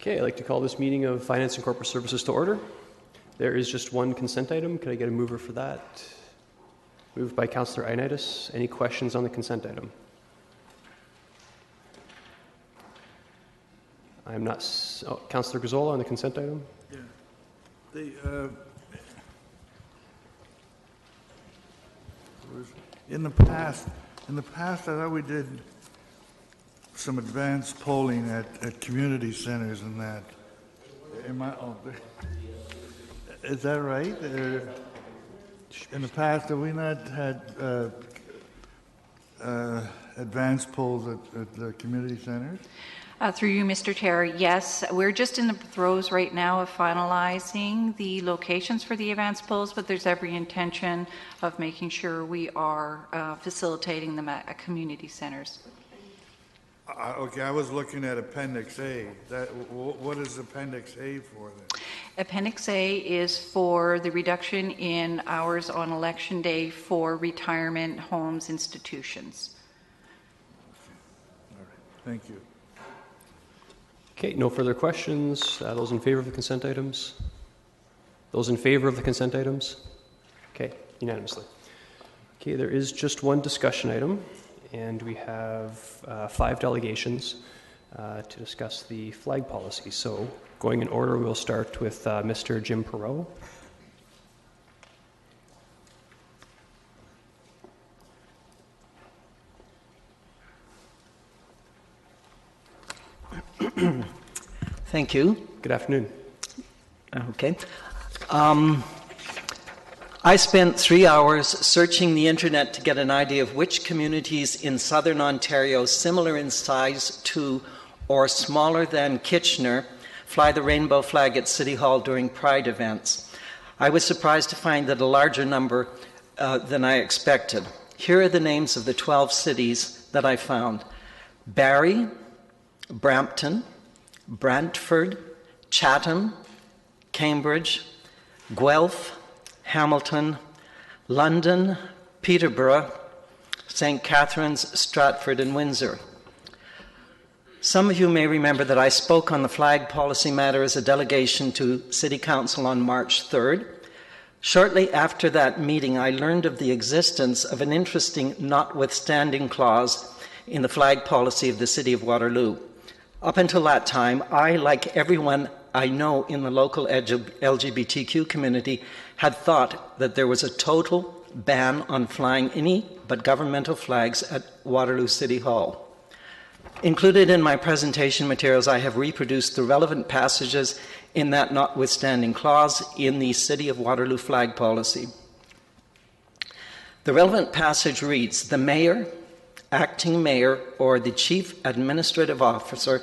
Okay, I'd like to call this meeting of Finance and Corporate Services to order. There is just one consent item. Could I get a mover for that? Moved by Councillor Ioannidis. Any questions on the consent item? I'm not... Councillor Gazzola on the consent item? Yeah. In the past, I thought we did some advanced polling at community centers and that. Is that right? In the past, have we not had advanced polls at the community centers? Through you, Mr. Chair, yes. We're just in the throes right now of finalizing the locations for the advanced polls, but there's every intention of making sure we are facilitating them at community centers. Okay, I was looking at Appendix A. What is Appendix A for then? Appendix A is for the reduction in hours on election day for retirement homes institutions. All right, thank you. Okay, no further questions. Those in favor of the consent items? Those in favor of the consent items? Okay, unanimously. Okay, there is just one discussion item, and we have 5 delegations to discuss the flag policy. So, going in order, we'll start with Mr. Jim Perreault. Thank you. Good afternoon. Okay. I spent 3 hours searching the internet to get an idea of which communities in southern Ontario, similar in size to or smaller than Kitchener, fly the rainbow flag at City Hall during Pride events. I was surprised to find that a larger number than I expected. Here are the names of the 12 cities that I found: Barrie, Brampton, Brantford, Chatham, Cambridge, Guelph, Hamilton, London, Peterborough, St. Catharines, Stratford, and Windsor. Some of you may remember that I spoke on the flag policy matter as a delegation to City Council on March 3rd. Shortly after that meeting, I learned of the existence of an interesting notwithstanding clause in the flag policy of the City of Waterloo. Up until that time, I, like everyone I know in the local LGBTQ community, had thought that there was a total ban on flying any but governmental flags at Waterloo City Hall. Included in my presentation materials, I have reproduced the relevant passages in that notwithstanding clause in the City of Waterloo flag policy. The relevant passage reads, "The mayor, acting mayor, or the chief administrative officer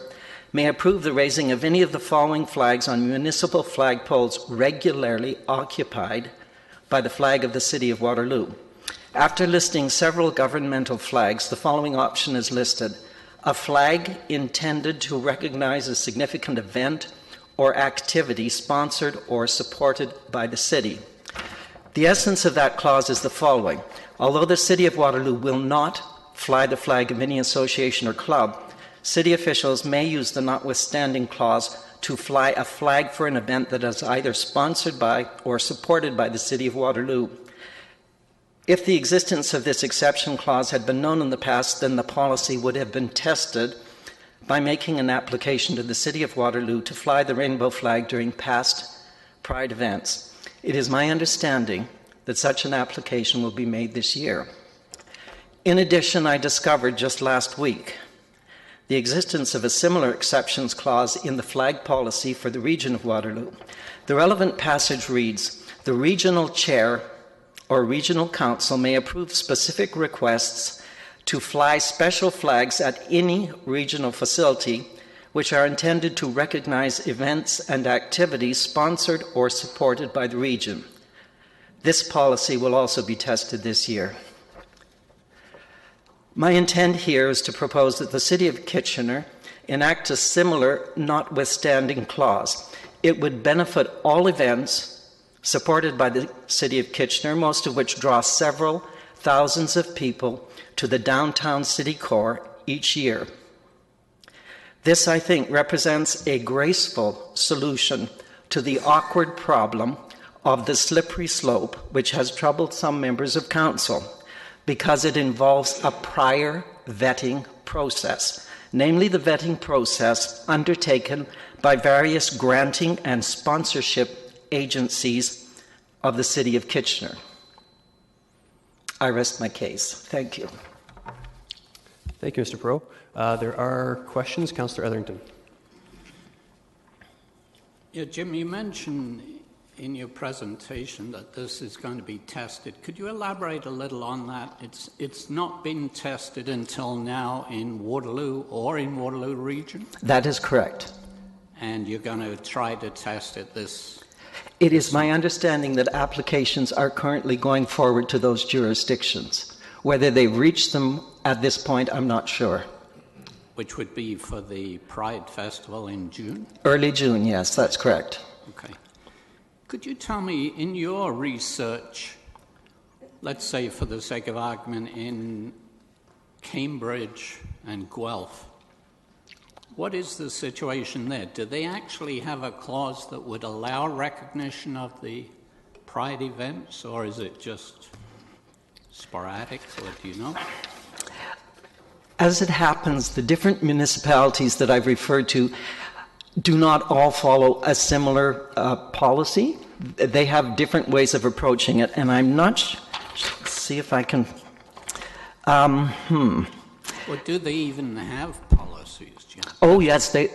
may approve the raising of any of the following flags on municipal flagpoles regularly occupied by the flag of the City of Waterloo." After listing several governmental flags, the following option is listed: a flag intended to recognize a significant event or activity sponsored or supported by the city. The essence of that clause is the following: although the City of Waterloo will not fly the flag of any association or club, city officials may use the notwithstanding clause to fly a flag for an event that is either sponsored by or supported by the City of Waterloo. If the existence of this exception clause had been known in the past, then the policy would have been tested by making an application to the City of Waterloo to fly the rainbow flag during past Pride events. It is my understanding that such an application will be made this year. In addition, I discovered just last week the existence of a similar exceptions clause in the flag policy for the region of Waterloo. The relevant passage reads, "The regional chair or regional council may approve specific requests to fly special flags at any regional facility which are intended to recognize events and activities sponsored or supported by the region." This policy will also be tested this year. My intent here is to propose that the City of Kitchener enact a similar notwithstanding clause. It would benefit all events supported by the City of Kitchener, most of which draw several thousands of people to the downtown city core each year. This, I think, represents a graceful solution to the awkward problem of the slippery slope, which has troubled some members of council, because it involves a prior vetting process, namely the vetting process undertaken by various granting and sponsorship agencies of the City of Kitchener. I rest my case. Thank you. Thank you, Mr. Perot. There are questions. Councillor Etherington. Yeah, Jim, you mentioned in your presentation that this is going to be tested. Could you elaborate a little on that? It's not been tested until now in Waterloo or in Waterloo region? That is correct. And you're going to try to test it this... It is my understanding that applications are currently going forward to those jurisdictions. Whether they've reached them at this point, I'm not sure. Which would be for the Pride Festival in June? Early June, yes, that's correct. Okay. Could you tell me, in your research, let's say for the sake of argument, in Cambridge and Guelph, what is the situation there? Do they actually have a clause that would allow recognition of the Pride events, or is it just sporadic, or do you know? As it happens, the different municipalities that I've referred to do not all follow a similar policy. They have different ways of approaching it, and I'm not see if I can... Well, do they even have policies, Jim? Oh, yes, they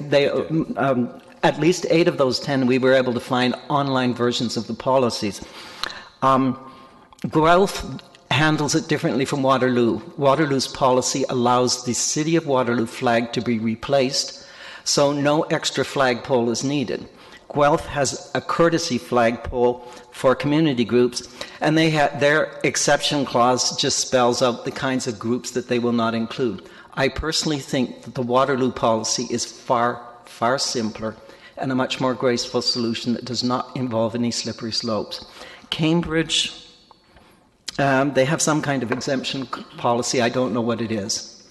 at least 8 of those 10, we were able to find online versions of the policies. Guelph handles it differently from Waterloo. Waterloo's policy allows the City of Waterloo flag to be replaced, so no extra flagpole is needed. Guelph has a courtesy flagpole for community groups, and their exception clause just spells out the kinds of groups that they will not include. I personally think that the Waterloo policy is far, far simpler and a much more graceful solution that does not involve any slippery slopes. Cambridge, they have some kind of exemption policy. I don't know what it is.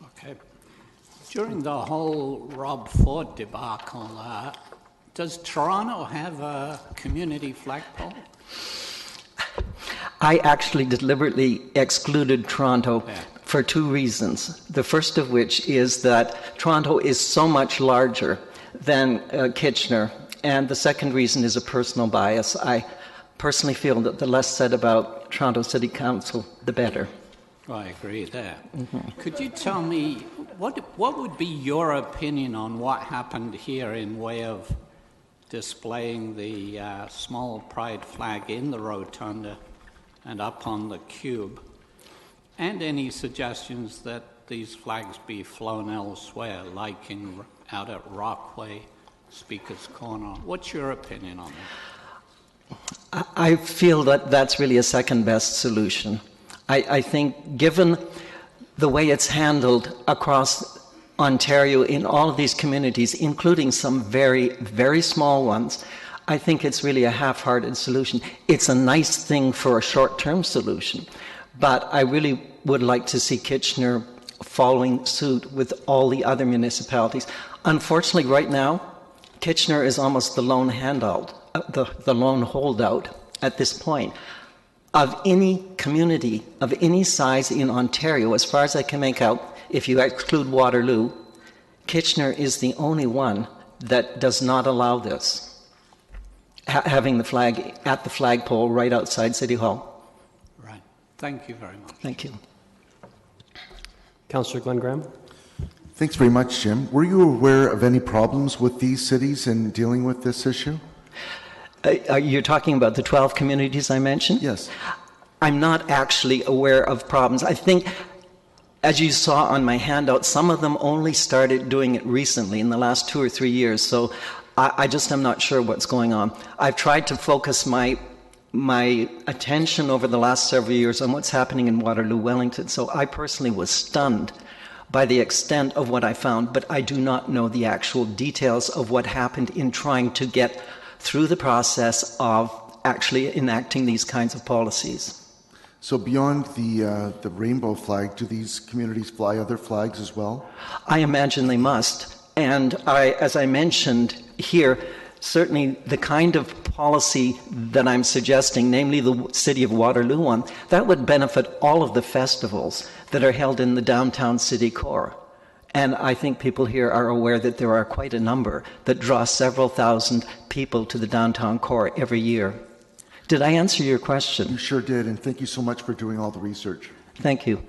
Okay. During the whole Rob Ford debacle, does Toronto have a community flagpole? I actually deliberately excluded Toronto for 2 reasons. The first of which is that Toronto is so much larger than Kitchener, and the second reason is a personal bias. I personally feel that the less said about Toronto City Council, the better. Well, I agree there. Mm-hmm. Could you tell me, what would be your opinion on what happened here in way of displaying the small pride flag in the rotunda and up on the cube, and any suggestions that these flags be flown elsewhere, like out at Rockway, Speaker's Corner? What's your opinion on that? I feel that that's really a second-best solution. I think given the way it's handled across Ontario in all of these communities, including some very, very small ones, I think it's really a half-hearted solution. It's a nice thing for a short-term solution, but I really would like to see Kitchener following suit with all the other municipalities. Unfortunately, right now, Kitchener is almost the lone handout, the lone holdout at this point. Of any community, of any size in Ontario, as far as I can make out, if you exclude Waterloo, Kitchener is the only one that does not allow this, having the flag at the flagpole right outside City Hall. Right. Thank you very much. Thank you. Councillor Glenn Graham. Thanks very much, Jim. Were you aware of any problems with these cities in dealing with this issue? You're talking about the 12 communities I mentioned? Yes. I'm not actually aware of problems. I think, as you saw on my handout, some of them only started doing it recently, in the last 2 or 3 years, so I just am not sure what's going on. I've tried to focus my attention over the last several years on what's happening in Waterloo, Wellington, so I personally was stunned by the extent of what I found, but I do not know the actual details of what happened in trying to get through the process of actually enacting these kinds of policies. So beyond the rainbow flag, do these communities fly other flags as well? I imagine they must. And as I mentioned here, certainly the kind of policy that I'm suggesting, namely the City of Waterloo one, that would benefit all of the festivals that are held in the downtown city core. And I think people here are aware that there are quite a number that draw several thousand people to the downtown core every year. Did I answer your question? You sure did, and thank you so much for doing all the research. Thank you.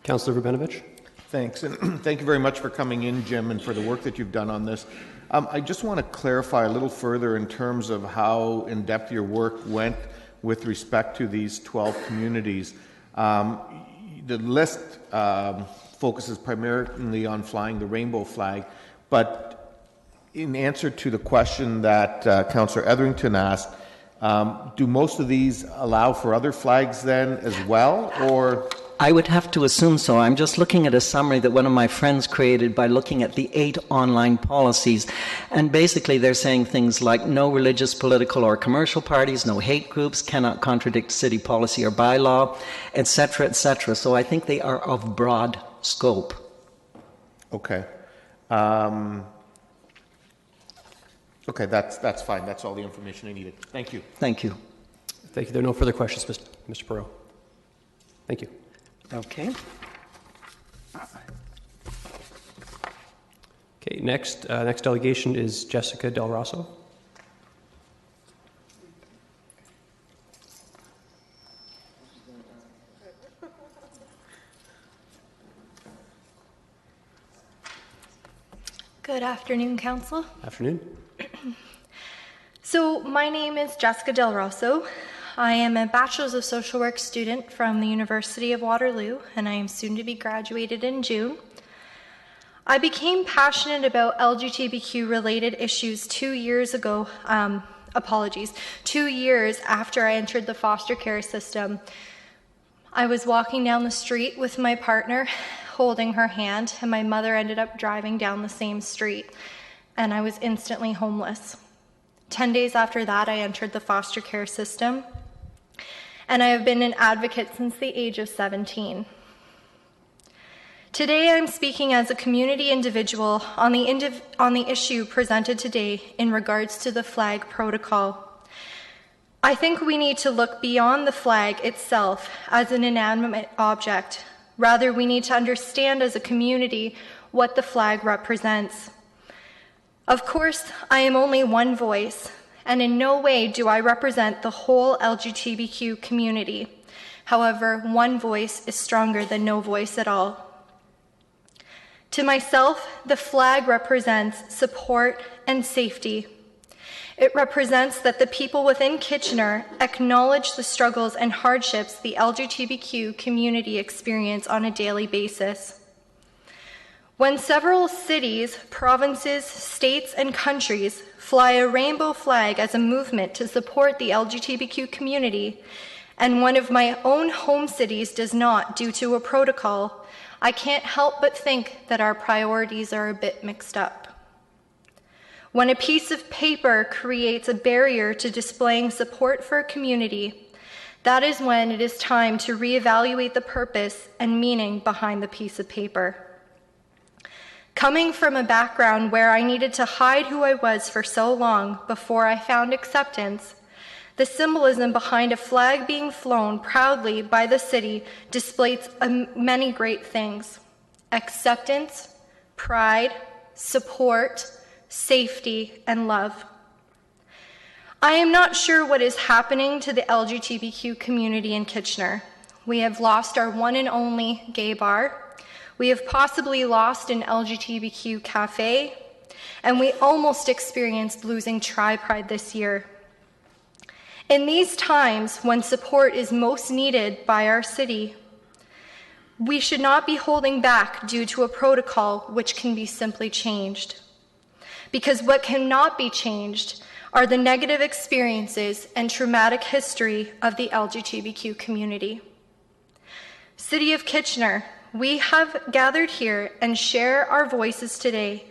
Councillor Verbenovich? Thanks, and thank you very much for coming in, Jim, and for the work that you've done on this. I just want to clarify a little further in terms of how in-depth your work went with respect to these 12 communities. The list focuses primarily on flying the rainbow flag, but in answer to the question that Councillor Etherington asked, do most of these allow for other flags then as well, or? I would have to assume so. I'm just looking at a summary that one of my friends created by looking at the 8 online policies. And basically they're saying things like no religious, political, or commercial parties, no hate groups, cannot contradict city policy or bylaw, etc., etc. So I think they are of broad scope. Okay. Okay, that's fine. That's all the information I needed. Thank you. Thank you. Thank you. There are no further questions, Mr. Perot. Thank you. Okay. Okay, next delegation is Jessica Del Rosso. Good afternoon, Council. Afternoon. So my name is Jessica Del Rosso. I am a Bachelor's of Social Work student from the University of Waterloo, and I am soon to be graduated in June. I became passionate about LGBTQ-related issues 2 years ago, 2 years after I entered the foster care system. I was walking down the street with my partner, holding her hand, and my mother ended up driving down the same street, and I was instantly homeless. 10 days after that, I entered the foster care system, and I have been an advocate since the age of 17. Today, I'm speaking as a community individual on the issue presented today in regards to the flag protocol. I think we need to look beyond the flag itself as an inanimate object. Rather, we need to understand as a community what the flag represents. Of course, I am only one voice, and in no way do I represent the whole LGBTQ community. However, one voice is stronger than no voice at all. To myself, the flag represents support and safety. It represents that the people within Kitchener acknowledge the struggles and hardships the LGBTQ community experience on a daily basis. When several cities, provinces, states, and countries fly a rainbow flag as a movement to support the LGBTQ community, and one of my own home cities does not due to a protocol, I can't help but think that our priorities are a bit mixed up. When a piece of paper creates a barrier to displaying support for a community, that is when it is time to reevaluate the purpose and meaning behind the piece of paper. Coming from a background where I needed to hide who I was for so long before I found acceptance, the symbolism behind a flag being flown proudly by the city displays many great things: acceptance, pride, support, safety, and love. I am not sure what is happening to the LGBTQ community in Kitchener. We have lost our one and only gay bar. We have possibly lost an LGBTQ cafe, and we almost experienced losing Tri-Pride this year. In these times when support is most needed by our city, we should not be holding back due to a protocol which can be simply changed. Because what cannot be changed are the negative experiences and traumatic history of the LGBTQ community. City of Kitchener, we have gathered here and share our voices today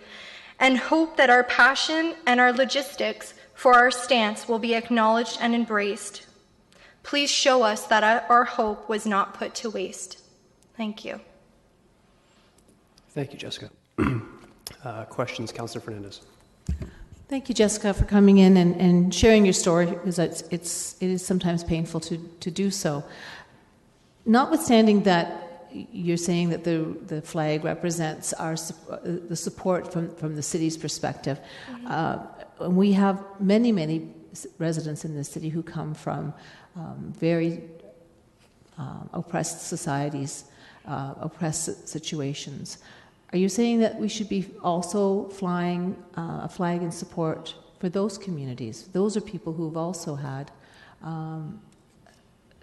and hope that our passion and our logistics for our stance will be acknowledged and embraced. Please show us that our hope was not put to waste. Thank you. Thank you, Jessica. Questions, Councillor Fernandez. Thank you, Jessica, for coming in and sharing your story, because it is sometimes painful to do so. Notwithstanding that you're saying that the flag represents the support from the city's perspective, we have many residents in this city who come from very oppressed societies, oppressed situations. Are you saying that we should be also flying a flag in support for those communities? Those are people who've also had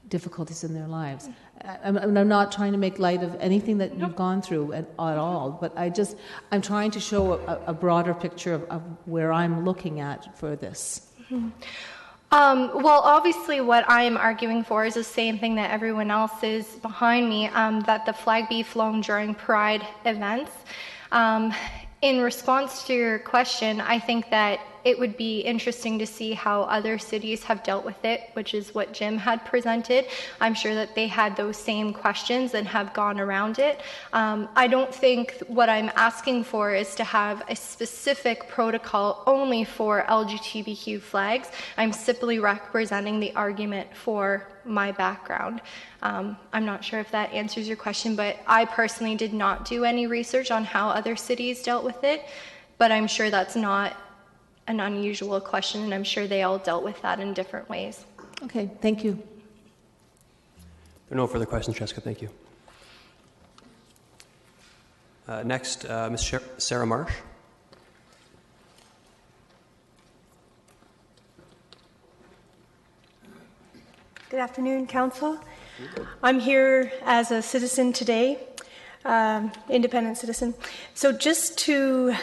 difficulties in their lives. I'm not trying to make light of anything that you've gone through at all, but I'm trying to show a broader picture of where I'm looking at for this. Mm-hmm. Well, obviously what I am arguing for is the same thing that everyone else is behind me, that the flag be flown during Pride events. In response to your question, I think that it would be interesting to see how other cities have dealt with it, which is what Jim had presented. I'm sure that they had those same questions and have gone around it. I don't think what I'm asking for is to have a specific protocol only for LGBTQ flags. I'm simply representing the argument for my background. I'm not sure if that answers your question, but I personally did not do any research on how other cities dealt with it, but I'm sure that's not an unusual question, and I'm sure they all dealt with that in different ways. Okay, thank you. There are no further questions, Jessica. Thank you. Next, Ms. Sarah Marsh. Good afternoon, Council. I'm here as a citizen today, independent citizen. So just to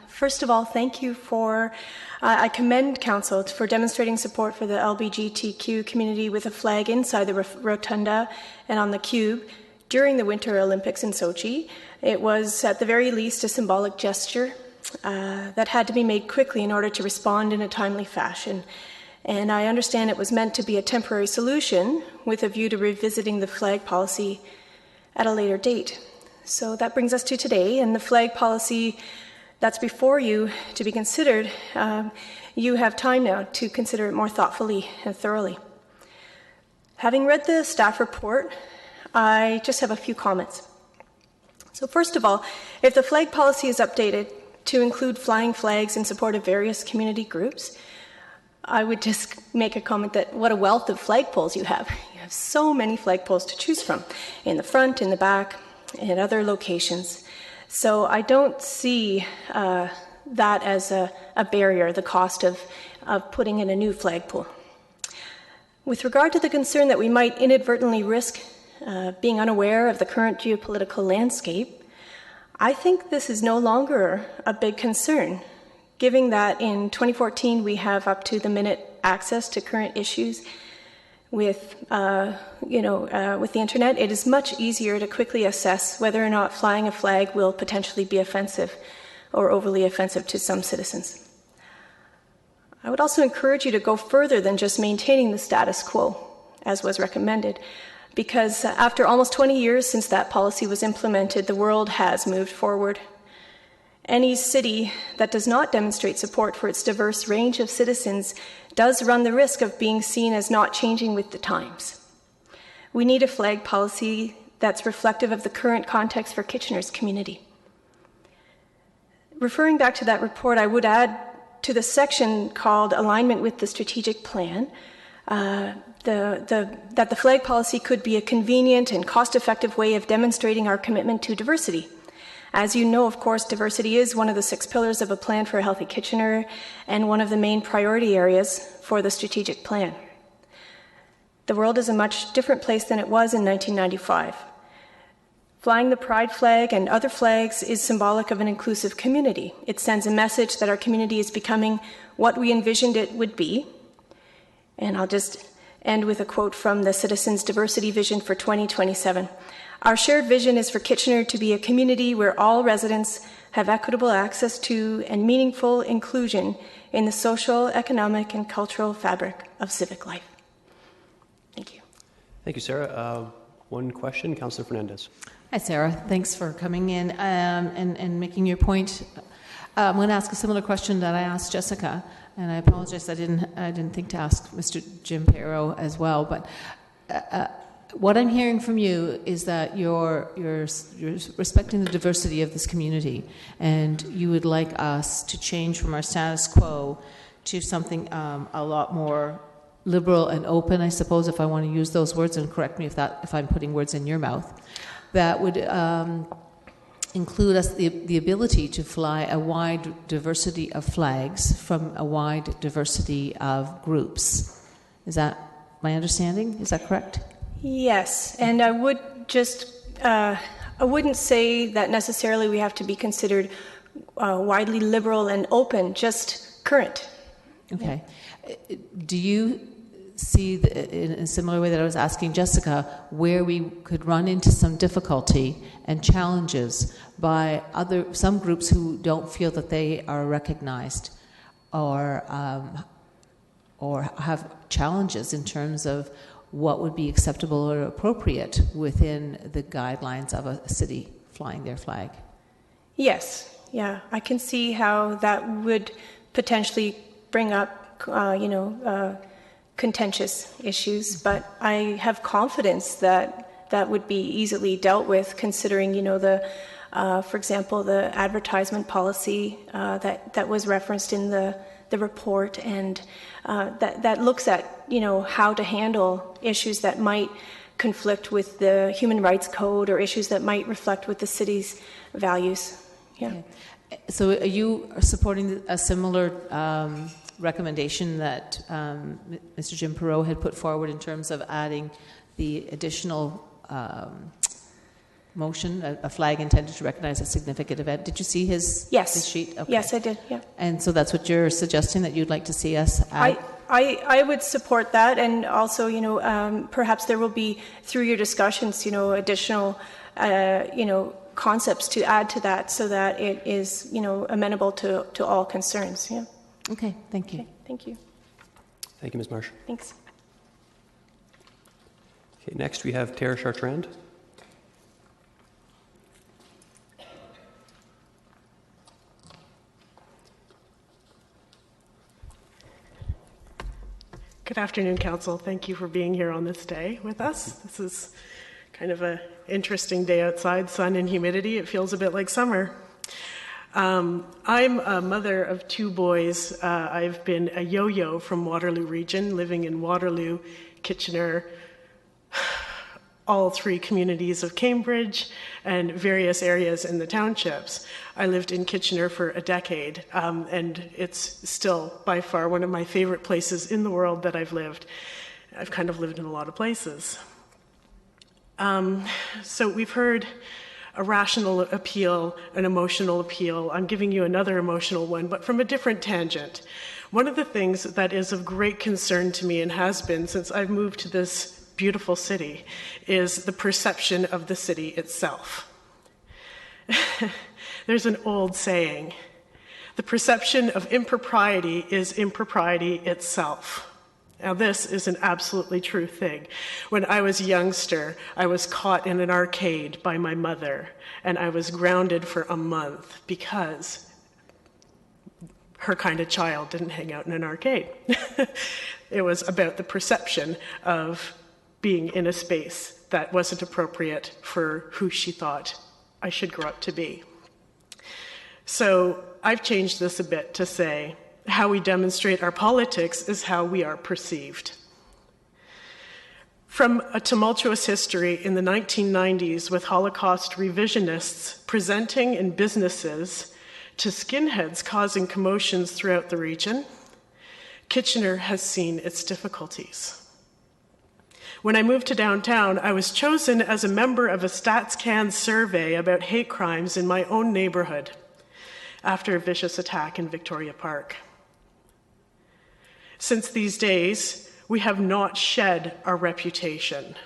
first of all, thank you for, I commend Council for demonstrating support for the LGBTQ community with a flag inside the rotunda and on the cube during the Winter Olympics in Sochi. It was, at the very least, a symbolic gesture that had to be made quickly in order to respond in a timely fashion. And I understand it was meant to be a temporary solution with a view to revisiting the flag policy at a later date. So that brings us to today, and the flag policy that's before you to be considered, you have time now to consider it more thoughtfully and thoroughly. Having read the staff report, I just have a few comments. So first of all, if the flag policy is updated to include flying flags in support of various community groups, I would just make a comment that what a wealth of flagpoles you have. You have so many flagpoles to choose from, in the front, in the back, and other locations. So I don't see that as a barrier, the cost of putting in a new flagpole. With regard to the concern that we might inadvertently risk being unaware of the current geopolitical landscape, I think this is no longer a big concern, given that in 2014 we have up to the minute access to current issues. With the internet, it is much easier to quickly assess whether or not flying a flag will potentially be offensive or overly offensive to some citizens. I would also encourage you to go further than just maintaining the status quo, as was recommended, because after almost 20 years since that policy was implemented, the world has moved forward. Any city that does not demonstrate support for its diverse range of citizens does run the risk of being seen as not changing with the times. We need a flag policy that's reflective of the current context for Kitchener's community. Referring back to that report, I would add to the section called Alignment with the Strategic Plan, that the flag policy could be a convenient and cost-effective way of demonstrating our commitment to diversity. As you know, of course, diversity is one of the 6 pillars of a plan for a healthy Kitchener and one of the main priority areas for the strategic plan. The world is a much different place than it was in 1995. Flying the pride flag and other flags is symbolic of an inclusive community. It sends a message that our community is becoming what we envisioned it would be. And I'll just end with a quote from the Citizens' Diversity Vision for 2027. Our shared vision is for Kitchener to be a community where all residents have equitable access to and meaningful inclusion in the social, economic, and cultural fabric of civic life. Thank you. Thank you, Sarah. One question, Councillor Fernandez. Hi, Sarah. Thanks for coming in and making your point. I'm going to ask a similar question that I asked Jessica, and I apologize. I didn't think to ask Mr. Jim Perro as well. But what I'm hearing from you is that you're respecting the diversity of this community, and you would like us to change from our status quo to something a lot more liberal and open, I suppose, if I want to use those words, and correct me if I'm putting words in your mouth, that would include us the ability to fly a wide diversity of flags from a wide diversity of groups. Is that my understanding? Is that correct? Yes, and I would just, I wouldn't say that necessarily we have to be considered widely liberal and open, just current. Okay. Do you see, in a similar way that I was asking Jessica, where we could run into some difficulty and challenges by some groups who don't feel that they are recognized or have challenges in terms of what would be acceptable or appropriate within the guidelines of a city flying their flag? Yes, yeah, I can see how that would potentially bring up, contentious issues, but I have confidence that that would be easily dealt with, considering, for example, the advertisement policy that was referenced in the report, and that looks at, how to handle issues that might conflict with the Human Rights Code or issues that might reflect with the city's values. Yeah. Okay. So are you supporting a similar recommendation that Mr. Jim Perot had put forward in terms of adding the additional motion, a flag intended to recognize a significant event? Did you see his sheet? Okay. Yes, I did, yeah. And so that's what you're suggesting, that you'd like to see us add? I would support that, and also, perhaps there will be, through your discussions, additional, concepts to add to that so that it is, amenable to all concerns, yeah. Okay, thank you. Okay, thank you. Thank you, Ms. Marsh. Thanks. Okay, next we have Tara Chartrand. Good afternoon, Council. Thank you for being here on this day with us. This is kind of an interesting day outside, sun and humidity. It feels a bit like summer. I'm a mother of 2 boys. I've been a yo-yo from Waterloo region, living in Waterloo, Kitchener, all 3 communities of Cambridge, and various areas in the townships. I lived in Kitchener for a decade, and it's still by far one of my favorite places in the world that I've lived. I've kind of lived in a lot of places. So we've heard a rational appeal, an emotional appeal. I'm giving you another emotional one, but from a different tangent. One of the things that is of great concern to me, and has been since I've moved to this beautiful city, is the perception of the city itself. There's an old saying, the perception of impropriety is impropriety itself. Now, this is an absolutely true thing. When I was a youngster, I was caught in an arcade by my mother, and I was grounded for a month because her kind of child didn't hang out in an arcade. It was about the perception of being in a space that wasn't appropriate for who she thought I should grow up to be. So I've changed this a bit to say, how we demonstrate our politics is how we are perceived. From a tumultuous history in the 1990s with Holocaust revisionists presenting in businesses to skinheads causing commotions throughout the region, Kitchener has seen its difficulties. When I moved to downtown, I was chosen as a member of a StatsCan survey about hate crimes in my own neighborhood after a vicious attack in Victoria Park. Since these days, we have not shed our reputation.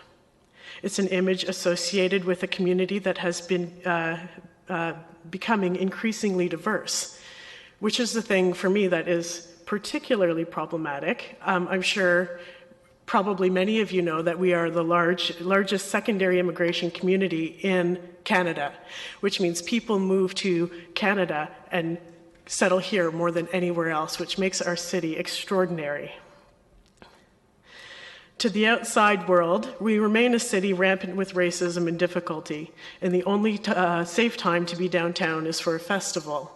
It's an image associated with a community that has been becoming increasingly diverse, which is the thing for me that is particularly problematic. I'm sure Probably many of you know that we are the largest secondary immigration community in Canada, which means people move to Canada and settle here more than anywhere else, which makes our city extraordinary. To the outside world, we remain a city rampant with racism and difficulty, and the only safe time to be downtown is for a festival.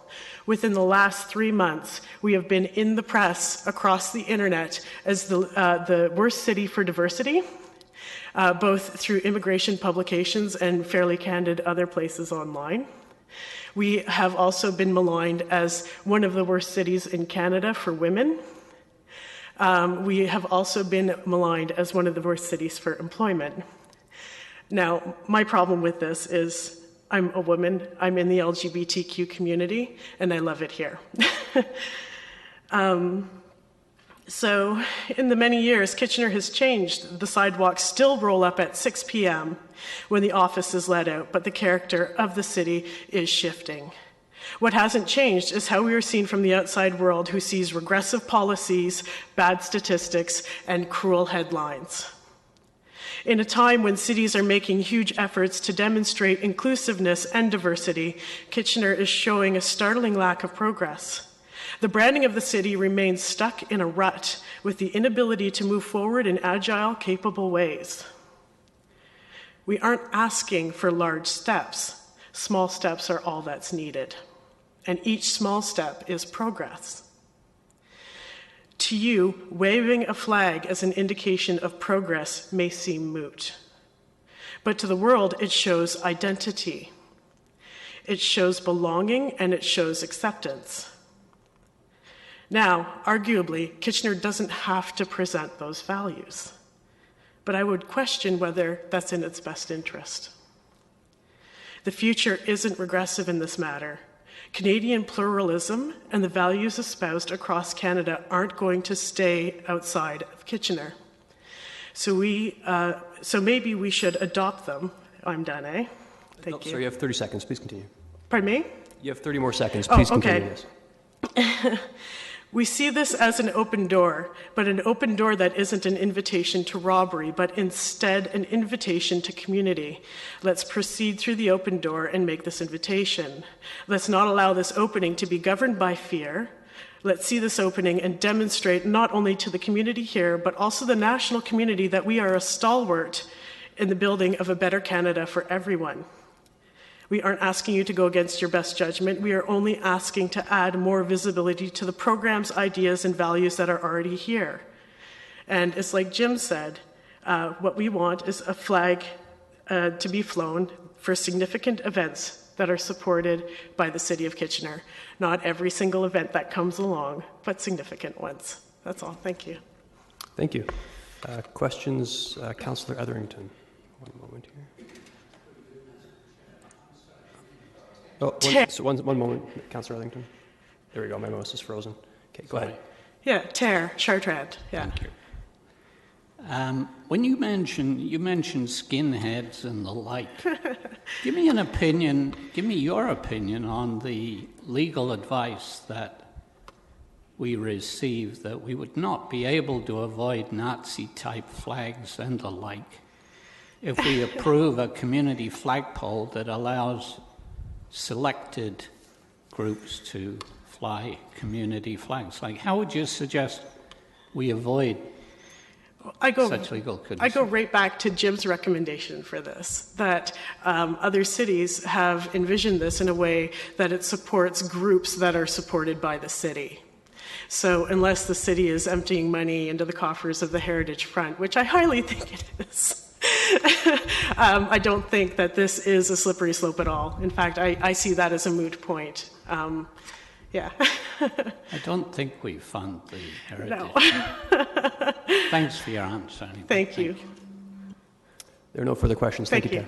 Within the last 3 months, we have been in the press across the internet as the worst city for diversity, both through immigration publications and Fairly Candid other places online. We have also been maligned as one of the worst cities in Canada for women. We have also been maligned as one of the worst cities for employment. Now, my problem with this is I'm a woman, I'm in the LGBTQ community, and I love it here. So, in the many years, Kitchener has changed. The sidewalks still roll up at 6 p.m. when the office is let out, but the character of the city is shifting. What hasn't changed is how we are seen from the outside world, who sees regressive policies, bad statistics, and cruel headlines. In a time when cities are making huge efforts to demonstrate inclusiveness and diversity, Kitchener is showing a startling lack of progress. The branding of the city remains stuck in a rut with the inability to move forward in agile, capable ways. We aren't asking for large steps. Small steps are all that's needed. And each small step is progress. To you, waving a flag as an indication of progress may seem moot. But to the world, it shows identity. It shows belonging, and it shows acceptance. Now, arguably, Kitchener doesn't have to present those values. But I would question whether that's in its best interest. The future isn't regressive in this matter. Canadian pluralism and the values espoused across Canada aren't going to stay outside of Kitchener. So maybe we should adopt them. I'm done, eh? Thank you. Sorry, you have 30 seconds. Please continue. Pardon me? You have 30 more seconds. Please continue. Yes. We see this as an open door, but an open door that isn't an invitation to robbery, but instead an invitation to community. Let's proceed through the open door and make this invitation. Let's not allow this opening to be governed by fear. Let's see this opening and demonstrate not only to the community here, but also the national community that we are a stalwart in the building of a better Canada for everyone. We aren't asking you to go against your best judgment. We are only asking to add more visibility to the programs, ideas, and values that are already here. And it's like Jim said, what we want is a flag to be flown for significant events that are supported by the City of Kitchener. Not every single event that comes along, but significant ones. That's all. Thank you. Thank you. Questions, Councillor Etherington. One moment here. Oh, one moment, Councillor Etherington. There we go. My mouse is frozen. Okay, go ahead. Yeah, Chartrand. Yeah. Thank you. When you mentioned skinheads and the like, give me your opinion on the legal advice that we receive that we would not be able to avoid Nazi-type flags and the like if we approve a community flagpole that allows selected groups to fly community flags. Like, how would you suggest we avoid such legal criticism? I go right back to Jim's recommendation for this, that other cities have envisioned this in a way that it supports groups that are supported by the city. So unless the city is emptying money into the coffers of the Heritage Front, which I highly think it is, I don't think that this is a slippery slope at all. In fact, I see that as a moot point. Yeah. I don't think we fund the Heritage. No. Thanks for your answer. Anyway. Thank you. There are no further questions. Thank you, Chair.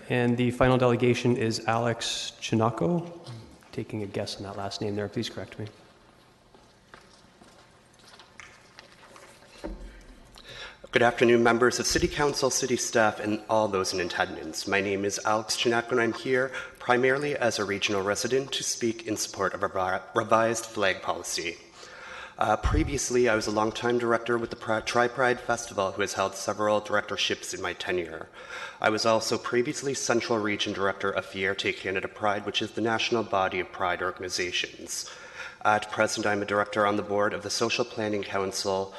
And the final delegation is Alex Chinako. Taking a guess on that last name there. Please correct me. Good afternoon, members of City Council, City staff, and all those in attendance. My name is Alex Chinako, and I'm here primarily as a regional resident to speak in support of a revised flag policy. Previously, I was a longtime director with the Tri-Pride Festival, who has held several directorships in my tenure. I was also previously Central Region Director of Fierté Canada Pride, which is the national body of Pride organizations. At present, I'm a director on the board of the Social Planning Council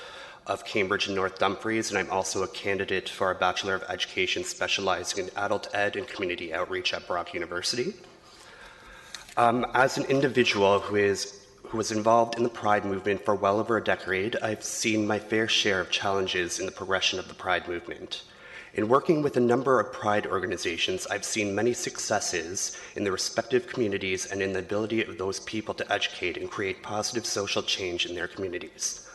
of Cambridge and North Dumfries, and I'm also a candidate for a Bachelor of Education specializing in adult ed and community outreach at Brock University. As an individual who was involved in the Pride movement for well over a decade, I've seen my fair share of challenges in the progression of the Pride movement. In working with a number of Pride organizations, I've seen many successes in the respective communities and in the ability of those people to educate and create positive social change in their communities.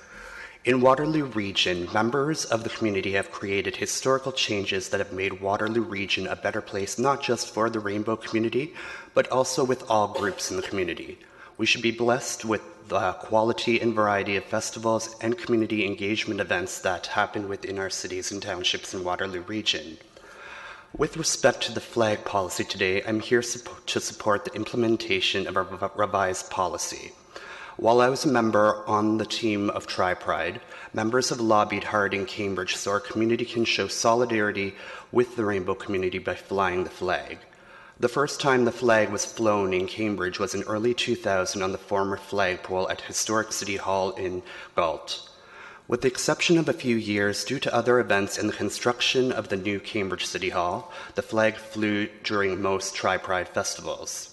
In Waterloo Region, members of the community have created historical changes that have made Waterloo Region a better place, not just for the Rainbow community, but also with all groups in the community. We should be blessed with the quality and variety of festivals and community engagement events that happen within our cities and townships in Waterloo Region. With respect to the flag policy today, I'm here to support the implementation of a revised policy. While I was a member on the team of Tri-Pride, members have lobbied hard in Cambridge so our community can show solidarity with the Rainbow community by flying the flag. The first time the flag was flown in Cambridge was in early 2000 on the former flagpole at Historic City Hall in Galt. With the exception of a few years, due to other events and the construction of the new Cambridge City Hall, the flag flew during most Tri-Pride festivals.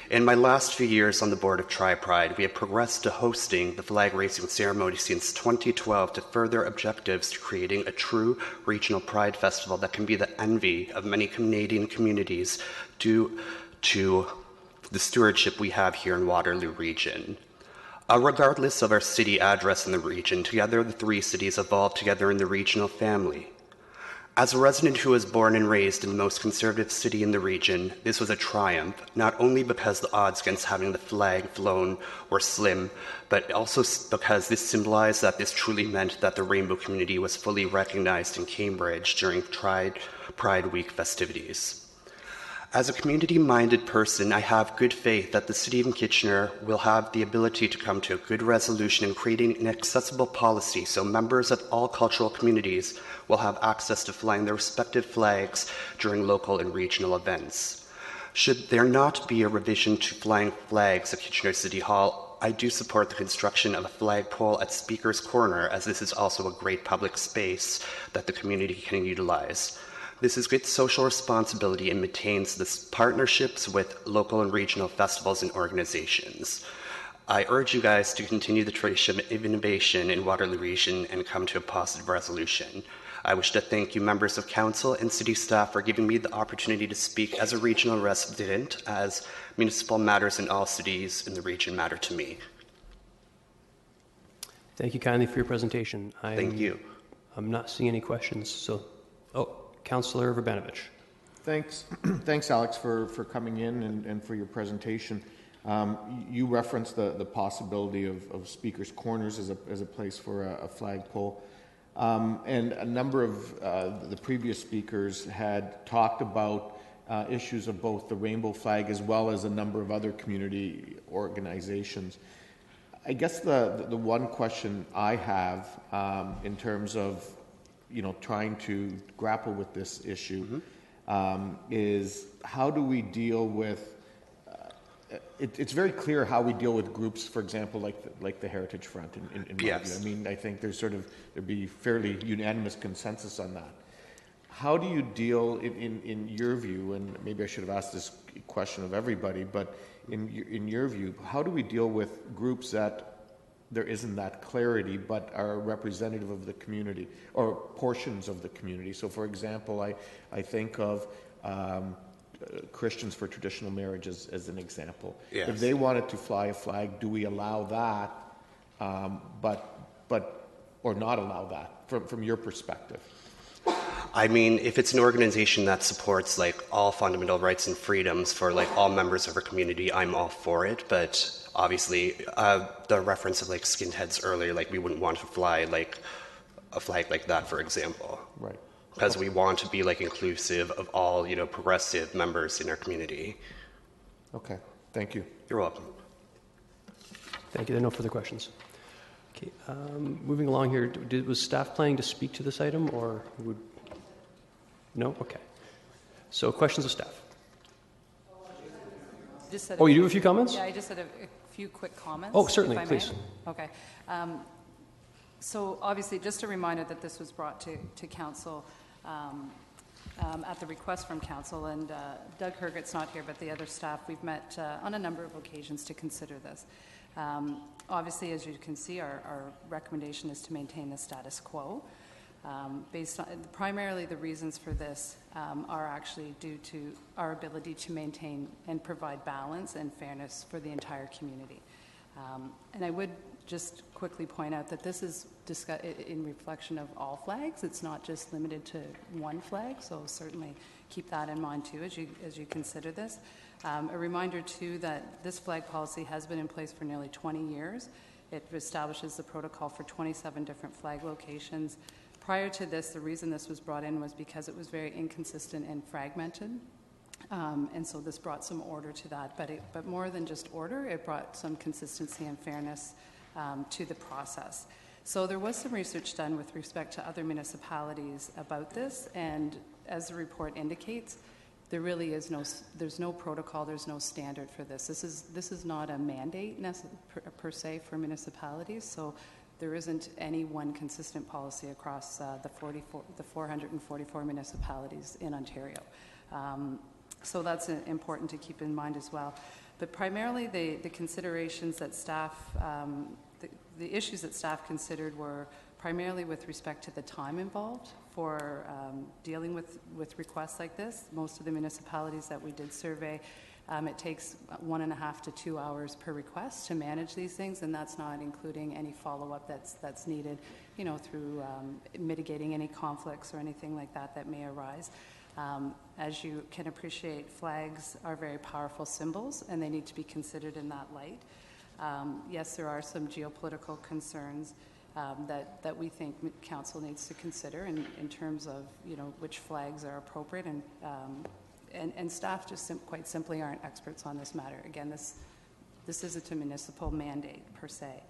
In my last few years on the board of Tri-Pride, we have progressed to hosting the flag raising ceremony since 2012 to further objectives to creating a true regional Pride festival that can be the envy of many Canadian communities due to the stewardship we have here in Waterloo Region. Regardless of our city address in the region, together the three cities evolve together in the regional family. As a resident who was born and raised in the most conservative city in the region, this was a triumph, not only because the odds against having the flag flown were slim, but also because this symbolized that this truly meant that the Rainbow community was fully recognized in Cambridge during Pride Week festivities. As a community-minded person, I have good faith that the City of Kitchener will have the ability to come to a good resolution in creating an accessible policy so members of all cultural communities will have access to flying their respective flags during local and regional events. Should there not be a revision to flying flags at Kitchener City Hall, I do support the construction of a flagpole at Speaker's Corner, as this is also a great public space that the community can utilize. This is good social responsibility and maintains the partnerships with local and regional festivals and organizations. I urge you guys to continue the tradition of innovation in Waterloo Region and come to a positive resolution. I wish to thank you, members of council and city staff, for giving me the opportunity to speak as a regional resident, as municipal matters in all cities in the region matter to me. Thank you kindly for your presentation. Thank you. I'm not seeing any questions, so... Councillor Verbanovich. Thanks. Thanks, Alex, for coming in and for your presentation. You referenced the possibility of Speaker's Corners as a place for a flagpole. And a number of the previous speakers had talked about issues of both the rainbow flag as well as a number of other community organizations. I guess the one question I have in terms of trying to grapple with this issue is how do we deal with it's very clear how we deal with groups, for example, like the Heritage Front in my view. I mean, I think there'd be fairly unanimous consensus on that. How do you deal in your view, and maybe I should have asked this question of everybody, but in your view, how do we deal with groups that there isn't that clarity, but are representative of the community or portions of the community? So, for example, I think of Christians for Traditional Marriage as an example. Yes. If they wanted to fly a flag, do we allow that, or not allow that from your perspective? I mean, if it's an organization that supports all fundamental rights and freedoms for all members of our community, I'm all for it. But obviously, the reference of skinheads earlier, we wouldn't want to fly a flag like that, for example. Right. Because we want to be inclusive of all progressive members in our community. Okay. Thank you. You're welcome. Thank you. There are no further questions. Okay, moving along here, was staff planning to speak to this item, or would... No? Okay. So questions of staff? Oh, you do have a few comments? Yeah, I just had a few quick comments. Oh, certainly, if I may. please. Okay. So obviously, just a reminder that this was brought to council at the request from council, and Doug Hergert's not here, but the other staff, we've met on a number of occasions to consider this. Obviously, as you can see, our recommendation is to maintain the status quo. Based on primarily the reasons for this are actually due to our ability to maintain and provide balance and fairness for the entire community. And I would just quickly point out that this is in reflection of all flags. It's not just limited to one flag, so certainly keep that in mind too as you consider this. A reminder too that this flag policy has been in place for nearly 20 years. It establishes the protocol for 27 different flag locations. Prior to this, the reason this was brought in was because it was very inconsistent and fragmented. And so this brought some order to that. But more than just order, it brought some consistency and fairness to the process. So there was some research done with respect to other municipalities about this. And as the report indicates, there really is there's no protocol, there's no standard for this. This is not a mandate per se for municipalities. So there isn't any one consistent policy across the 444 municipalities in Ontario. So that's important to keep in mind as well. But primarily the considerations that staff, the issues that staff considered were primarily with respect to the time involved for dealing with requests like this. Most of the municipalities that we did survey, it takes 1.5 to 2 hours per request to manage these things, and that's not including any follow-up that's needed, through mitigating any conflicts or anything like that may arise. As you can appreciate, flags are very powerful symbols, and they need to be considered in that light. Yes, there are some geopolitical concerns that we think council needs to consider in terms of which flags are appropriate, and staff just quite simply aren't experts on this matter. Again, this isn't a municipal mandate per se.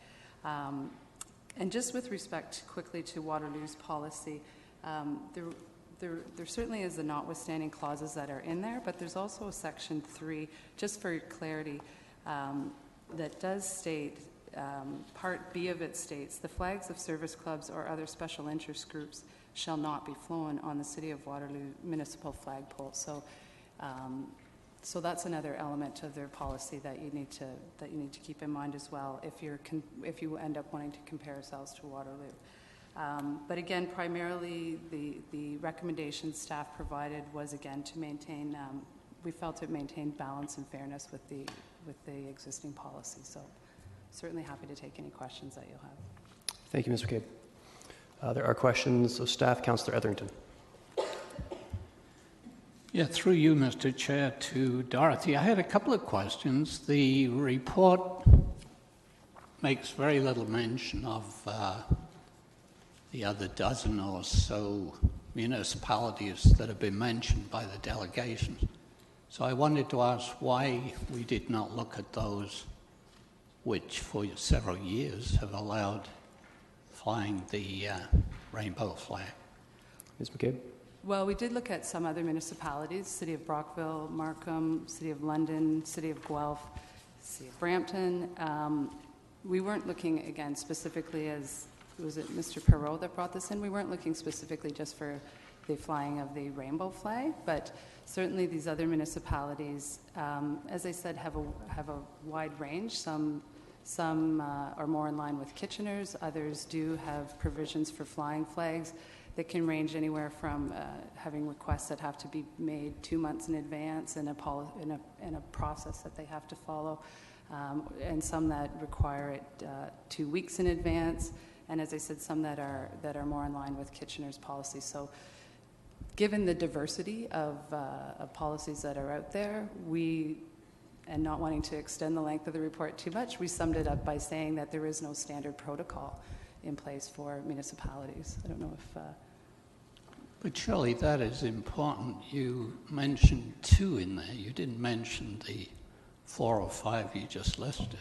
And just with respect quickly to Waterloo's policy, there certainly is the notwithstanding clauses that are in there, but there's also a section 3, just for clarity, that does state, part B of it states, the flags of service clubs or other special interest groups shall not be flown on the City of Waterloo municipal flagpole. So that's another element of their policy that you need to keep in mind as well if you end up wanting to compare ourselves to Waterloo. But again, primarily the recommendation staff provided was again to maintain. We felt it maintained balance and fairness with the existing policy. So certainly happy to take any questions that you'll have. Thank you, Ms. McCabe. There are questions of staff. Councillor Etherington. Yeah, through you, Mr. Chair, to Dorothy. I had a couple of questions. The report makes very little mention of the other dozen or so municipalities that have been mentioned by the delegations. So I wanted to ask why we did not look at those which for several years have allowed flying the rainbow flag. Ms. McCabe? Well, we did look at some other municipalities, City of Brockville, Markham, City of London, City of Guelph, City of Brampton. We weren't looking, again, specifically as, was it Mr. Perot that brought this in? We weren't looking specifically just for the flying of the rainbow flag, but certainly these other municipalities, as I said, have a wide range. Some are more in line with Kitchener's. Others do have provisions for flying flags that can range anywhere from having requests that have to be made 2 months in advance and a process that they have to follow, and some that require it 2 weeks in advance, and as I said, some that are more in line with Kitchener's policy. So given the diversity of policies that are out there, and not wanting to extend the length of the report too much, we summed it up by saying that there is no standard protocol in place for municipalities. I don't know if... But surely that is important. You mentioned 2 in there. You didn't mention the 4 or 5 you just listed.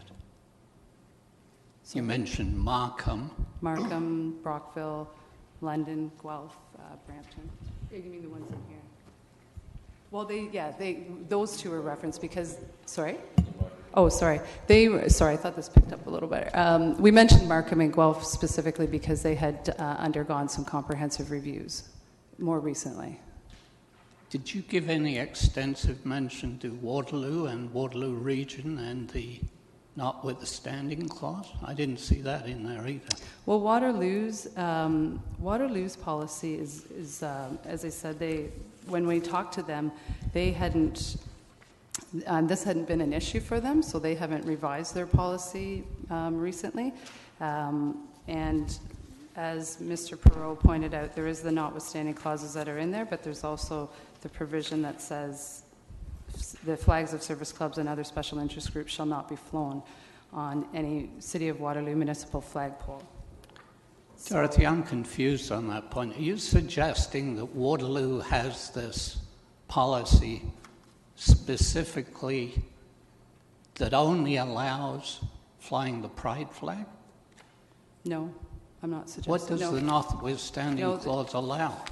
You mentioned Markham. Markham, Brockville, London, Guelph, Brampton. You mean the ones in here? Well, those two are referenced because, sorry? Oh, sorry. Sorry, I thought this picked up a little better. We mentioned Markham and Guelph specifically because they had undergone some comprehensive reviews more recently. Did you give any extensive mention to Waterloo and Waterloo Region and the notwithstanding clause? I didn't see that in there either. Well, Waterloo's policy is as I said, when we talked to them, they hadn't. This hadn't been an issue for them, so they haven't revised their policy recently. And as Mr. Perot pointed out, there is the notwithstanding clauses that are in there, but there's also the provision that says the flags of service clubs and other special interest groups shall not be flown on any City of Waterloo municipal flagpole. Dorothy, I'm confused on that point. Are you suggesting that Waterloo has this policy specifically that only allows flying the pride flag? No, I'm not suggesting. What does the notwithstanding clause allow?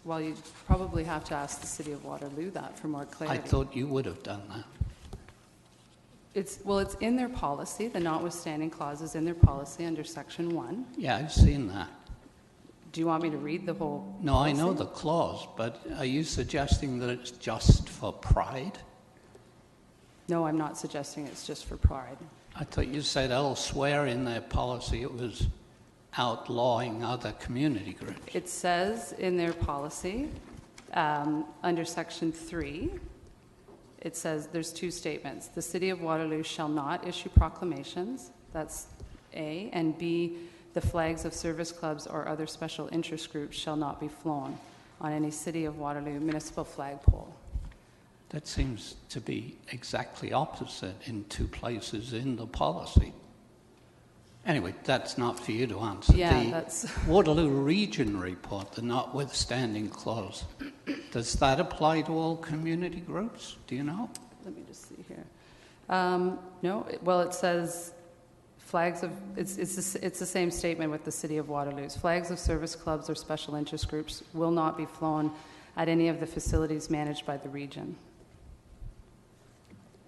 Well, you probably have to ask the City of Waterloo that for more clarity. I thought you would have done that. It's in their policy. The notwithstanding clause is in their policy under Section 1. Yeah, I've seen that. Do you want me to read the whole No, policy? I know the clause, but are you suggesting that it's just for pride? No, I'm not suggesting it's just for pride. I thought you said elsewhere in their policy it was outlawing other community groups. It says in their policy, under Section 3, it says there's two statements. The City of Waterloo shall not issue proclamations, that's A, and B, the flags of service clubs or other special interest groups shall not be flown on any City of Waterloo municipal flagpole. That seems to be exactly opposite in two places in the policy. Anyway, that's not for you to answer. Yeah, the that's... Waterloo Region report, the notwithstanding clause, does that apply to all community groups? Do you know? Let me just see here. No, well, it says flags of, it's the same statement with the City of Waterloo's. Flags of service clubs or special interest groups will not be flown at any of the facilities managed by the region.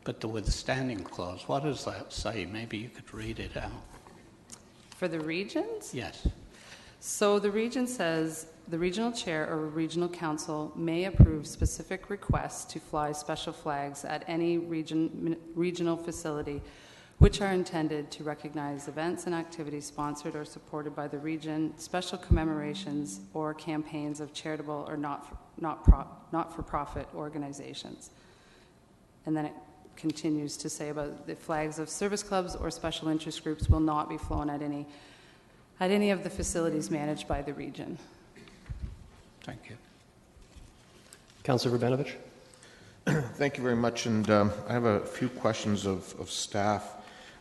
But the withstanding clause, what does that say? Maybe you could read it out. For the regions? Yes. So the region says the regional chair or regional council may approve specific requests to fly special flags at any regional facility which are intended to recognize events and activities sponsored or supported by the region, special commemorations, or campaigns of charitable or not-for-profit organizations. And then it continues to say about the flags of service clubs or special interest groups will not be flown at any of the facilities managed by the region. Thank you. Councillor Urbanovich. Thank you very much, and I have a few questions of staff.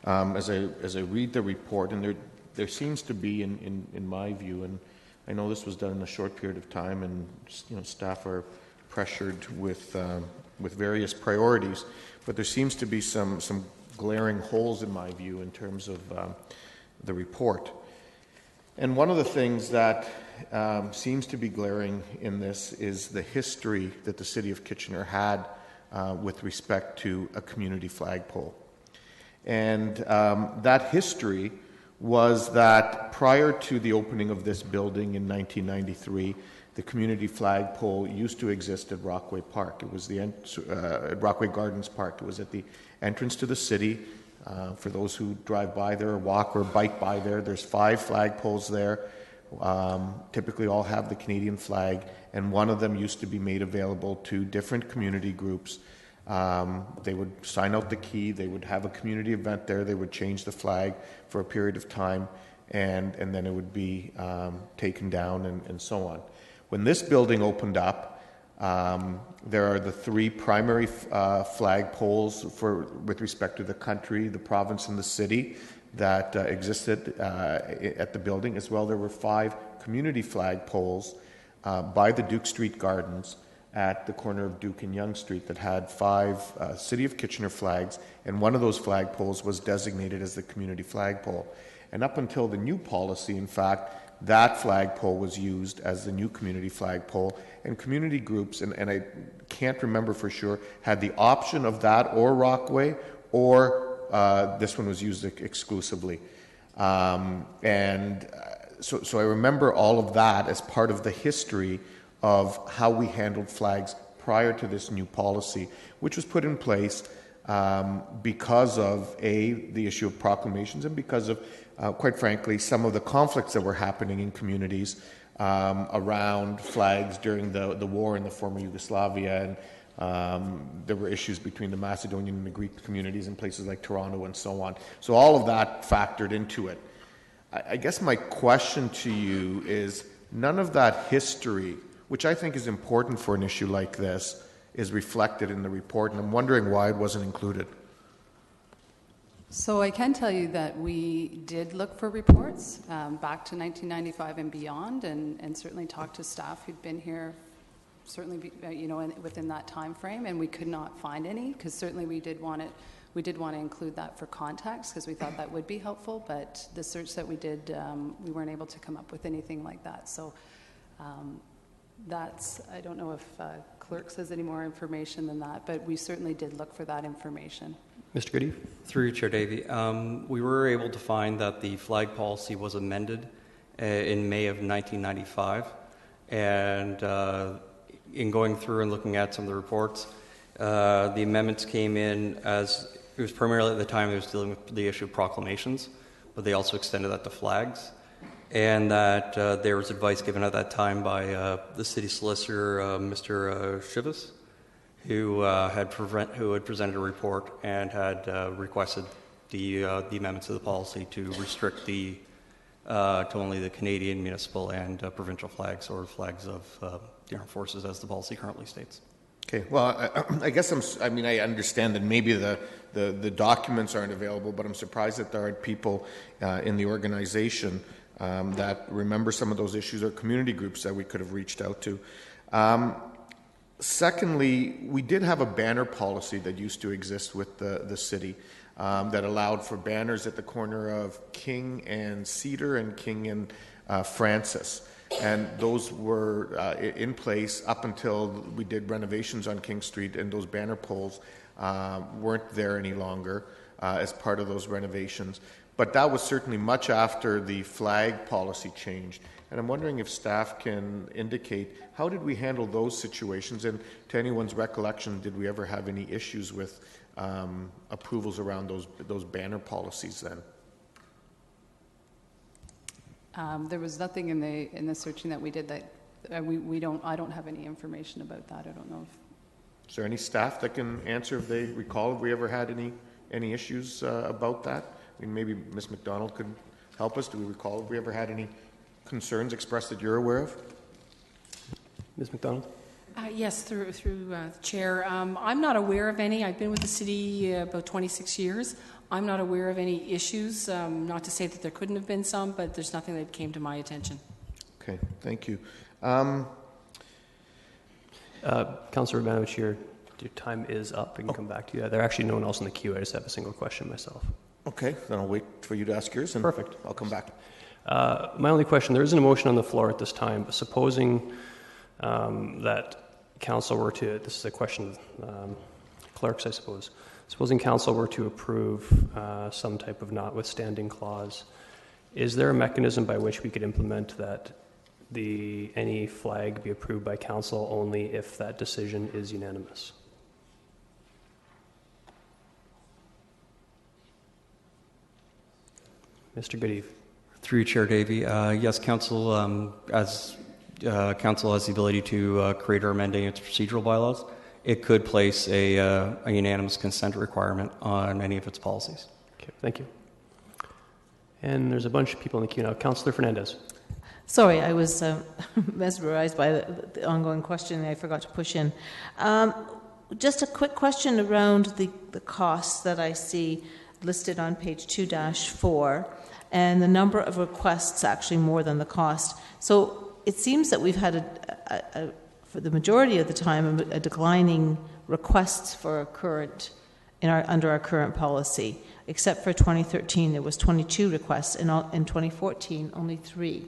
As I read the report, and there seems to be, in my view, and I know this was done in a short period of time, and staff are pressured with various priorities, but there seems to be some glaring holes in my view in terms of the report. And one of the things that seems to be glaring in this is the history that the City of Kitchener had with respect to a community flagpole. And that history was that prior to the opening of this building in 1993, the community flagpole used to exist at Rockaway Park. It was at Rockaway Gardens Park. It was at the entrance to the city. For those who drive by there or walk or bike by there, there's 5 flagpoles there. Typically all have the Canadian flag, and one of them used to be made available to different community groups. They would sign out the key, they would have a community event there, they would change the flag for a period of time, and then it would be taken down and so on. When this building opened up, there are the 3 primary flag poles with respect to the country, the province, and the city that existed at the building. As well, there were 5 community flag poles by the Duke Street Gardens at the corner of Duke and Yonge Street that had 5 City of Kitchener flags, and one of those flagpoles was designated as the community flagpole. And up until the new policy, in fact, that flagpole was used as the new community flagpole, and community groups, and I can't remember for sure, had the option of that or Rockway, or this one was used exclusively. So I remember all of that as part of the history of how we handled flags prior to this new policy, which was put in place because of, the issue of proclamations, and because of, quite frankly, some of the conflicts that were happening in communities around flags during the war in the former Yugoslavia, and there were issues between the Macedonian and the Greek communities in places like Toronto and so on. So all of that factored into it. I guess my question to you is, none of that history, which I think is important for an issue like this, is reflected in the report, and I'm wondering why it wasn't included. So I can tell you that we did look for reports back to 1995 and beyond, and certainly talked to staff who'd been here, certainly within that time frame, and we could not find any, because certainly we did want to include that for context, because we thought that would be helpful, but the search that we did, we weren't able to come up with anything like that. So I don't know if Clerks has any more information than that, but we certainly did look for that information. Mr. Goody? Through you, Chair Davey. We were able to find that the flag policy was amended in May of 1995, and in going through and looking at some of the reports, the amendments came in as, it was primarily at the time it was dealing with the issue of proclamations, but they also extended that to flags, and that there was advice given at that time by the city solicitor, Mr. Shivas, who had presented a report and had requested the amendments to the policy to restrict to only the Canadian municipal and provincial flags, or flags of the armed forces, as the policy currently states. Okay. Well, I guess I understand that maybe the documents aren't available, but I'm surprised that there aren't people in the organization that remember some of those issues, or community groups that we could have reached out to. Secondly, we did have a banner policy that used to exist with the city that allowed for banners at the corner of King and Cedar and King and Francis. And those were in place up until we did renovations on King Street, and those banner poles weren't there any longer as part of those renovations. But that was certainly much after the flag policy changed. And I'm wondering if staff can indicate, how did we handle those situations? And to anyone's recollection, did we ever have any issues with approvals around those banner policies then? There was nothing in the searching that we did that I don't have any information about that. I don't know if. Is there any staff that can answer if they recall if we ever had any issues about that? I mean, maybe Ms. McDonald could help us. Do we recall if we ever had any concerns expressed that you're aware of? Ms. McDonald? Yes, through the chair. I'm not aware of any. I've been with the city about 26 years. I'm not aware of any issues. Not to say that there couldn't have been some, but there's nothing that came to my attention. Okay, thank you. Councillor Urbanovich, your time is up. I can come back to you. There are actually no one else in the queue. I just have a single question myself. Okay, then I'll wait for you to ask yours, and perfect. I'll come back. My only question, there isn't a motion on the floor at this time, but supposing that council were to, this is a question of clerks, I suppose, supposing council were to approve some type of notwithstanding clause, is there a mechanism by which we could implement that any flag be approved by council only if that decision is unanimous? Mr. Goody. Through Chair Davey, yes, council, as council has the ability to create or amend its procedural bylaws, it could place a unanimous consent requirement on any of its policies. Okay, thank you. And there's a bunch of people in the queue now. Councillor Fernandez. Sorry, I was mesmerized by the ongoing question I forgot to push in. Just a quick question around the costs that I see listed on page 2-4, and the number of requests actually more than the cost. So it seems that we've had a for the majority of the time, a declining requests for under our current policy. Except for 2013, there was 22 requests, and in 2014, only 3.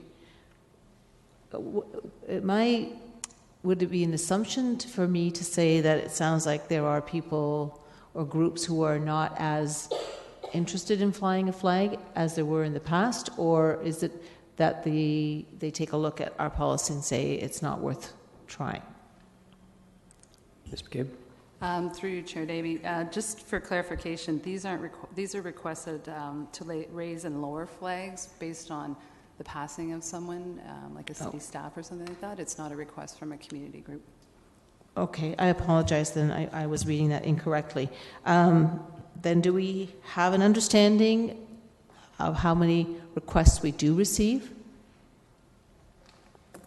Would it be an assumption for me to say that it sounds like there are people or groups who are not as interested in flying a flag as there were in the past, or is it that they take a look at our policy and say it's not worth trying? Ms. McCabe? Through you, Chair Davey, just for clarification, these are requested to raise and lower flags based on the passing of someone, like a city staff or something like that. It's not a request from a community group. Okay, I apologize then. I was reading that incorrectly. Then do we have an understanding of how many requests we do receive?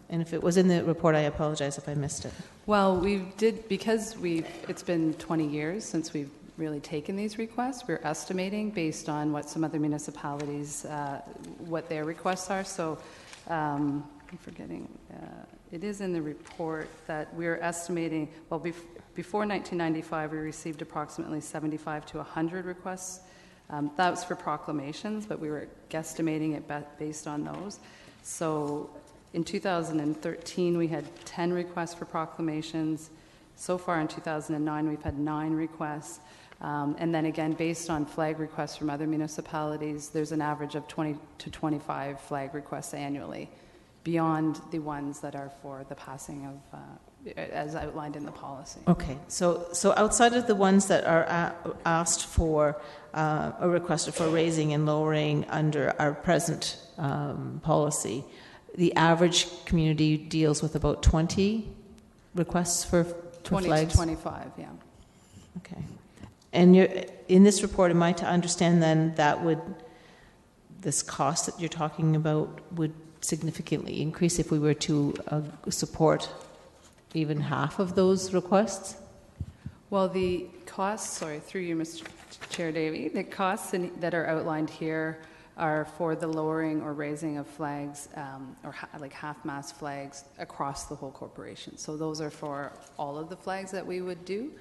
And if it was in the report, I apologize if I missed it. Well, it's been 20 years since we've really taken these requests. We're estimating based on what some other municipalities, what their requests are. So I'm forgetting, it is in the report that we're estimating, well, before 1995, we received approximately 75 to 100 requests. That was for proclamations, but we were guesstimating it based on those. So in 2013, we had 10 requests for proclamations. So far in 2009, we've had 9 requests. And then again, based on flag requests from other municipalities, there's an average of 20 to 25 flag requests annually, beyond the ones that are for the passing of, as outlined in the policy. Okay, so outside of the ones that are asked for or requested for raising and lowering under our present policy, the average community deals with about 20 requests for 20 flags? to 25, yeah. Okay. And in this report, am I to understand then that this cost that you're talking about would significantly increase if we were to support even half of those requests? Well, the costs, through you, Mr. Chair Davey, the costs that are outlined here are for the lowering or raising of flags, like half-mast flags across the whole corporation. So those are for all of the flags that we would do.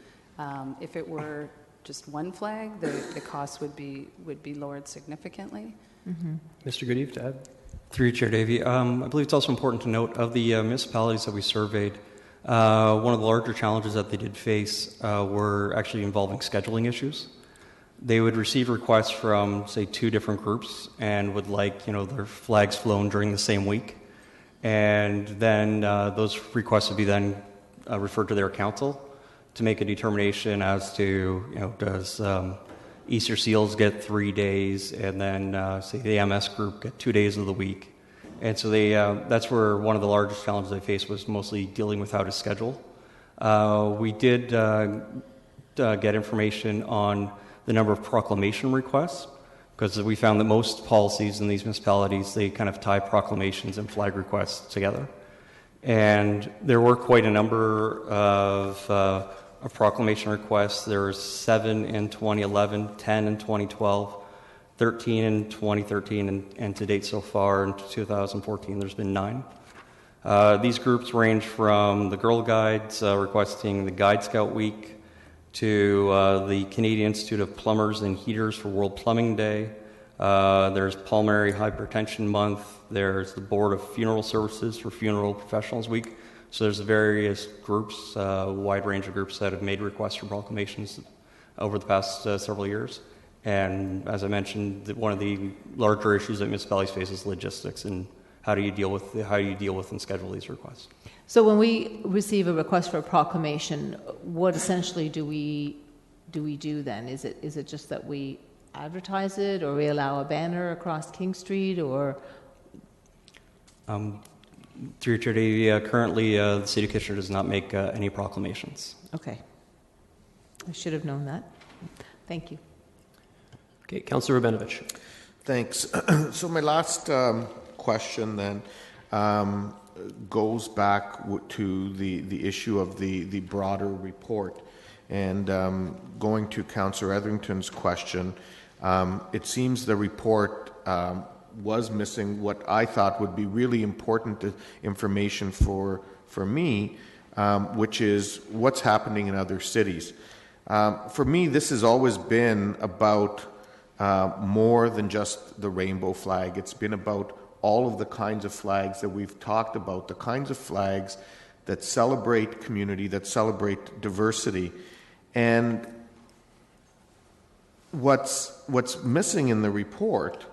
If it were just one flag, the cost would be lowered significantly. Mm-hmm. Mr. Goodeve, to add? Through you, Chair Davey, I believe it's also important to note of the municipalities that we surveyed, one of the larger challenges that they did face were actually involving scheduling issues. They would receive requests from, say, 2 different groups and would like, their flags flown during the same week. And then those requests would be then referred to their council to make a determination as to, does Easter Seals get 3 days, and then, say, the MS group get 2 days of the week. And so that's where one of the largest challenges they faced was mostly dealing with how to schedule. We did get information on the number of proclamation requests, because we found that most policies in these municipalities, they kind of tie proclamations and flag requests together. And there were quite a number of proclamation requests. There were 7 in 2011, 10 in 2012, 13 in 2013, and to date so far in 2014, there's been 9. These groups range from the Girl Guides requesting the Guide Scout Week, to the Canadian Institute of Plumbers and Heaters for World Plumbing Day. There's Pulmonary Hypertension Month. There's the Board of Funeral Services for Funeral Professionals Week. So there's various groups, a wide range of groups that have made requests for proclamations over the past several years. And as I mentioned, one of the larger issues that municipalities face is logistics and how do you deal with and schedule these requests. So when we receive a request for a proclamation, what essentially do we do then? Is it just that we advertise it, or we allow a banner across King Street, or? Through your chair, Davey, currently the City of Kitchener does not make any proclamations. Okay. I should have known that. Thank you. Okay, Councillor Rabinovich. Thanks. So my last question then goes back to the issue of the broader report. And going to Councillor Etherington's question, it seems the report was missing what I thought would be really important information for me, which is what's happening in other cities. For me, this has always been about more than just the rainbow flag. It's been about all of the kinds of flags that we've talked about, the kinds of flags that celebrate community, that celebrate diversity. And what's missing in the report,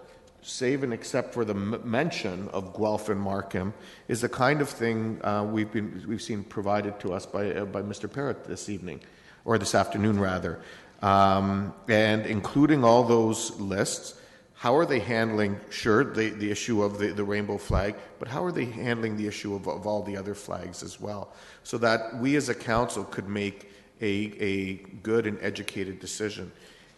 save and except for the mention of Guelph and Markham, is the kind of thing we've seen provided to us by Mr. Parrott this evening, or this afternoon rather, and including all those lists. How are they handling, sure, the issue of the rainbow flag, but how are they handling the issue of all the other flags as well, so that we as a council could make a good and educated decision?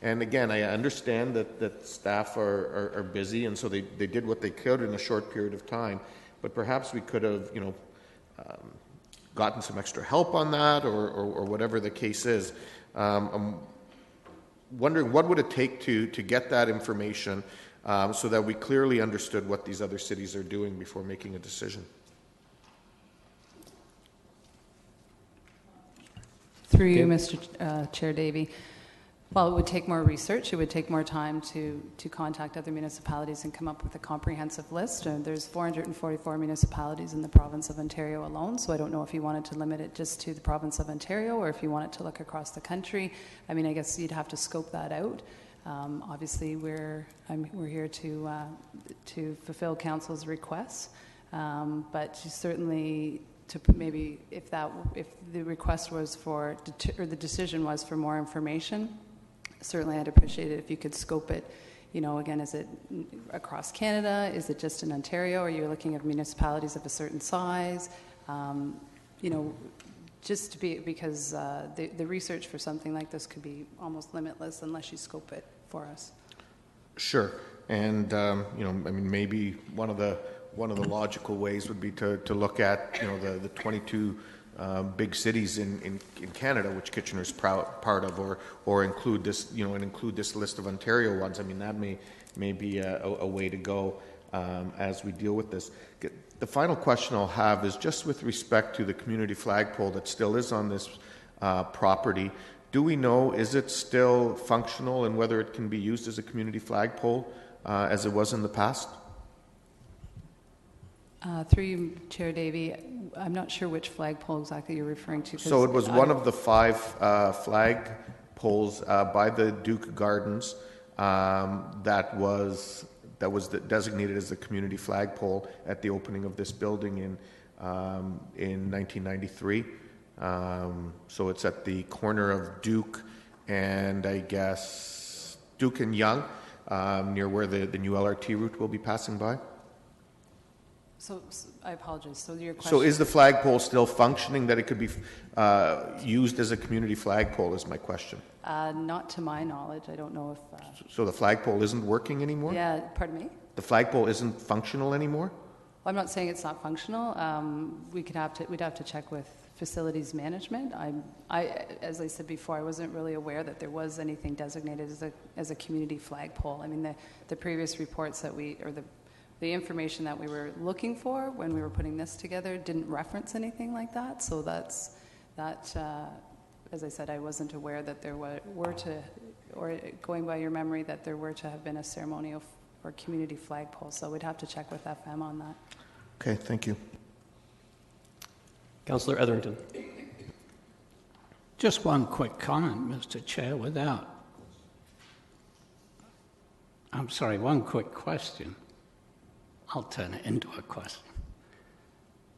And again, I understand that staff are busy, and so they did what they could in a short period of time, but perhaps we could have, gotten some extra help on that, or whatever the case is. I'm wondering what would it take to get that information so that we clearly understood what these other cities are doing before making a decision. Through you, Mr. Chair Davey. Well, it would take more research. It would take more time to contact other municipalities and come up with a comprehensive list. There's 444 municipalities in the province of Ontario alone, so I don't know if you wanted to limit it just to the province of Ontario or if you wanted to look across the country. I mean, I guess you'd have to scope that out. Obviously, we're here to fulfill council's requests, but certainly to maybe if the request was for or the decision was for more information. Certainly, I'd appreciate it if you could scope it. Again, is it across Canada? Is it just in Ontario? Are you looking at municipalities of a certain size? Just to be, because the research for something like this could be almost limitless unless you scope it for us. Sure, and maybe one of the logical ways would be to look at the 22 big cities in Canada, which Kitchener's part of, or include this include this list of Ontario ones. I mean, that may be a way to go as we deal with this. The final question I'll have is just with respect to the community flagpole that still is on this property. Do we know, is it still functional, and whether it can be used as a community flagpole as it was in the past? Through you, Chair Davey, I'm not sure which flagpole exactly you're referring to. So it was one of the 5 flag poles by the Duke Gardens that was designated as the community flagpole at the opening of this building in 1993. So it's at the corner of Duke and I guess Duke and Yonge, near where the new LRT route will be passing by. So I apologize. So your question. So is the flagpole still functioning, that it could be used as a community flagpole, is my question. Not to my knowledge. I don't know if... So the flagpole isn't working anymore? Yeah, pardon me? The flagpole isn't functional anymore? Well, I'm not saying it's not functional. We'd have to check with facilities management. As I said before, I wasn't really aware that there was anything designated as a community flagpole. I mean, the previous reports that the information that we were looking for when we were putting this together didn't reference anything like that. So that, as I said, I wasn't aware that there were to, or going by your memory, that there were to have been a ceremonial or community flagpole. So we'd have to check with FM on that. Okay, thank you. Councillor Etherington. Just one quick comment, Mr. Chair, one quick question. I'll turn it into a question.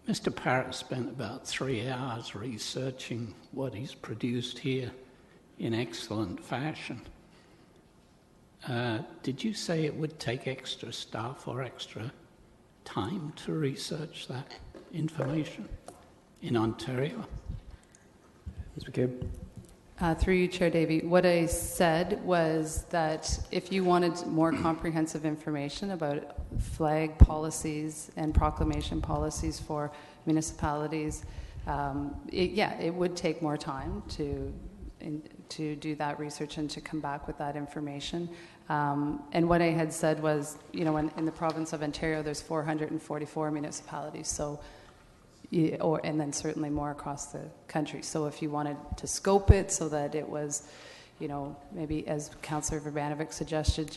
Mr. Parrott spent about 3 hours researching what he's produced here in excellent fashion. Did you say it would take extra staff or extra time to research that information in Ontario? Ms. McCabe. Through you, Chair Davey, what I said was that if you wanted more comprehensive information about flag policies and proclamation policies for municipalities, it would take more time to do that research and to come back with that information. And what I had said was, in the province of Ontario, there's 444 municipalities, so and then certainly more across the country. So if you wanted to scope it so that it was, maybe as Councillor Verbanovic suggested,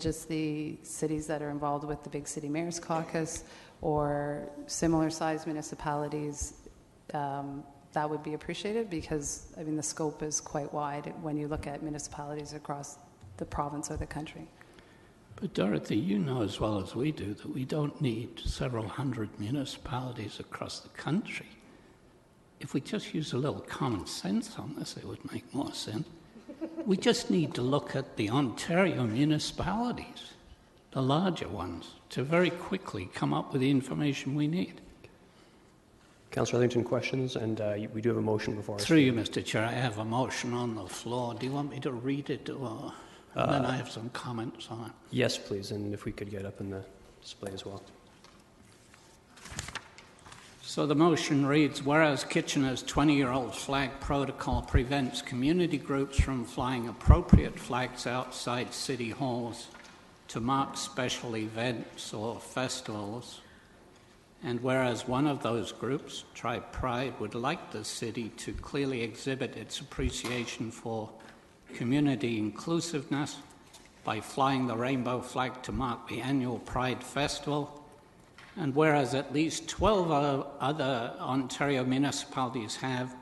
just the cities that are involved with the Big City Mayors Caucus or similar sized municipalities, that would be appreciated, because the scope is quite wide when you look at municipalities across the province or the country. But Dorothy, you know as well as we do that we don't need several hundred municipalities across the country. If we just use a little common sense on this, it would make more sense. We just need to look at the Ontario municipalities, the larger ones, to very quickly come up with the information we need. Councillor Ellington, questions? And we do have a motion before us. Through you, Mr. Chair, I have a motion on the floor. Do you want me to read it, or then I have some comments on it? Yes, please, and if we could get up in the display as well. So the motion reads, whereas Kitchener's 20-year-old flag protocol prevents community groups from flying appropriate flags outside city halls to mark special events or festivals, and whereas one of those groups, Tribe Pride, would like the city to clearly exhibit its appreciation for community inclusiveness by flying the rainbow flag to mark the annual Pride Festival, and whereas at least 12 other Ontario municipalities have,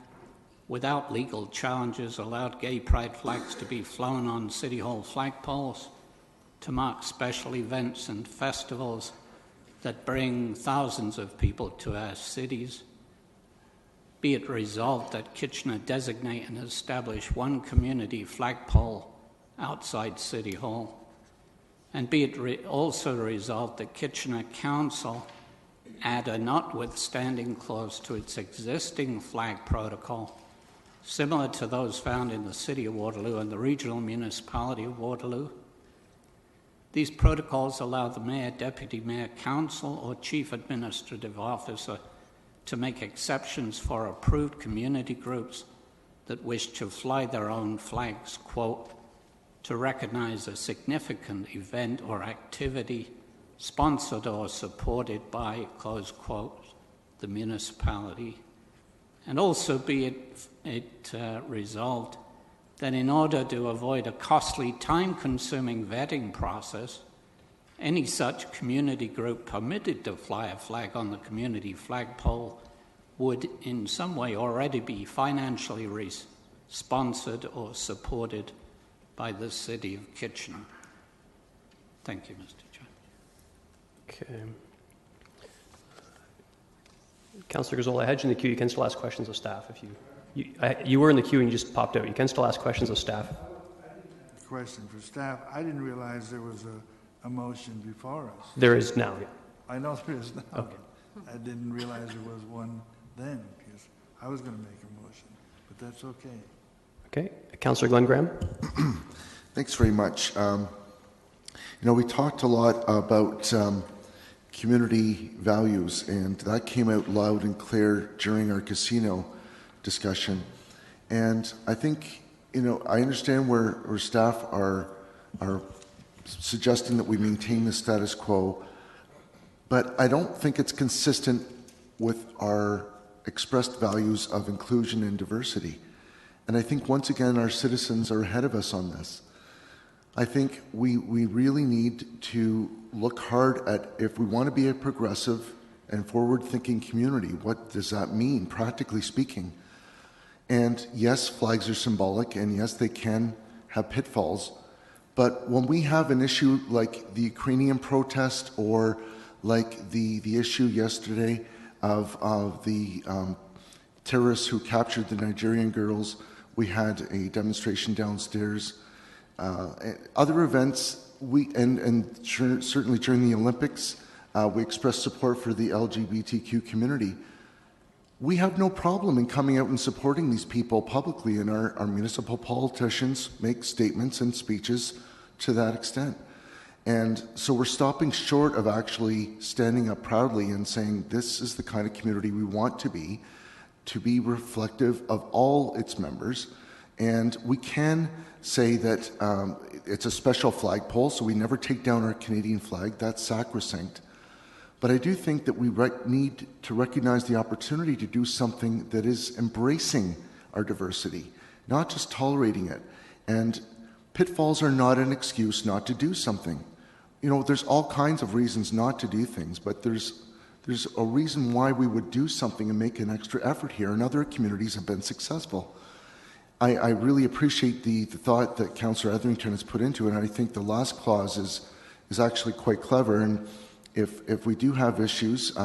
without legal challenges, allowed gay pride flags to be flown on City Hall flagpoles to mark special events and festivals that bring thousands of people to our cities, be it resolved that Kitchener designate and establish one community flagpole outside City Hall, and be it also resolved that Kitchener Council add a notwithstanding clause to its existing flag protocol, similar to those found in the City of Waterloo and the Regional Municipality of Waterloo. These protocols allow the Mayor, Deputy Mayor, Council, or Chief Administrative Officer to make exceptions for approved community groups that wish to fly their own flags, quote, to recognize a significant event or activity sponsored or supported by, close quote, the municipality. And also be it resolved that in order to avoid a costly, time-consuming vetting process, any such community group permitted to fly a flag on the community flagpole would in some way already be financially sponsored or supported by the City of Kitchener. Thank you, Mr. Chair. Okay. Councillor Gazzola, I had you in the queue. You can still ask questions of staff. You were in the queue and you just popped out. You can still ask questions of staff. Question for staff. I didn't realize there was a motion before us. There is now, yeah. I know there is now. Okay. I didn't realize there was one then, because I was going to make a motion, but that's okay. Okay. Councillor Glenn Graham. Thanks very much. We talked a lot about community values, and that came out loud and clear during our casino discussion. And I think, I understand where staff are suggesting that we maintain the status quo, but I don't think it's consistent with our expressed values of inclusion and diversity. And I think, once again, our citizens are ahead of us on this. I think we really need to look hard at, if we want to be a progressive and forward-thinking community, what does that mean, practically speaking? And yes, flags are symbolic, and yes, they can have pitfalls. But when we have an issue like the Ukrainian protest, or like the issue yesterday of the terrorists who captured the Nigerian girls, we had a demonstration downstairs. Other events, certainly during the Olympics, we expressed support for the LGBTQ community. We have no problem in coming out and supporting these people publicly, and our municipal politicians make statements and speeches to that extent. And so we're stopping short of actually standing up proudly and saying this is the kind of community we want to be reflective of all its members. And we can say that it's a special flagpole, so we never take down our Canadian flag. That's sacrosanct. But I do think that we need to recognize the opportunity to do something that is embracing our diversity, not just tolerating it. And pitfalls are not an excuse not to do something. You know, there's all kinds of reasons not to do things, but there's a reason why we would do something and make an extra effort here, and other communities have been successful. I really appreciate the thought that Councillor Etherington has put into it, and I think the last clause is actually quite clever. And if we do have issues,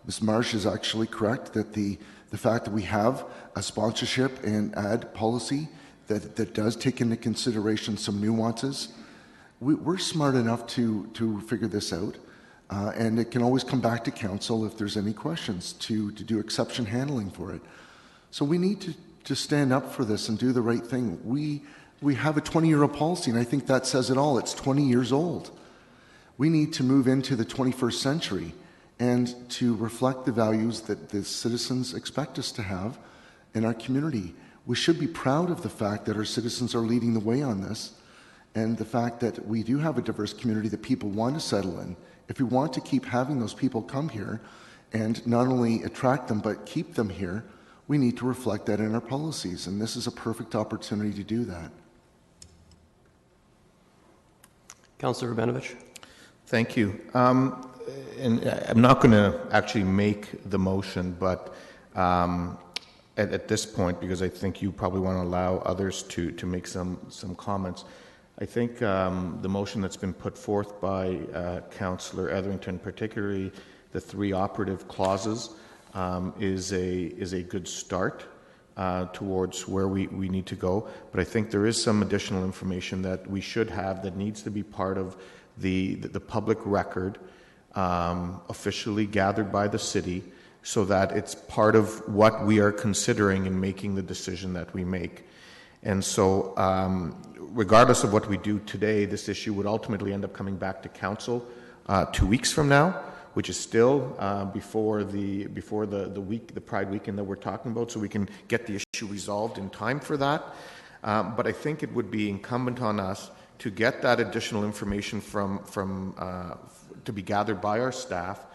Ms. Marsh is actually correct that the fact that we have a sponsorship and ad policy that does take into consideration some nuances, we're smart enough to figure this out. And it can always come back to council if there's any questions to do exception handling for it. So we need to stand up for this and do the right thing. We have a 20-year-old policy, and I think that says it all. It's 20 years old. We need to move into the 21st century and to reflect the values that the citizens expect us to have in our community. We should be proud of the fact that our citizens are leading the way on this, and the fact that we do have a diverse community that people want to settle in. If we want to keep having those people come here and not only attract them but keep them here, we need to reflect that in our policies, and this is a perfect opportunity to do that. Councillor Rabinovich. Thank you. And I'm not going to actually make the motion, but at this point, because I think you probably want to allow others to make some comments, I think the motion that's been put forth by Councillor Etherington, particularly the 3 operative clauses, is a good start towards where we need to go. But I think there is some additional information that we should have that needs to be part of the public record, officially gathered by the city, so that it's part of what we are considering in making the decision that we make. And so regardless of what we do today, this issue would ultimately end up coming back to council 2 weeks from now, which is still before the Pride weekend that we're talking about, so we can get the issue resolved in time for that. But I think it would be incumbent on us to get that additional information to be gathered by our staff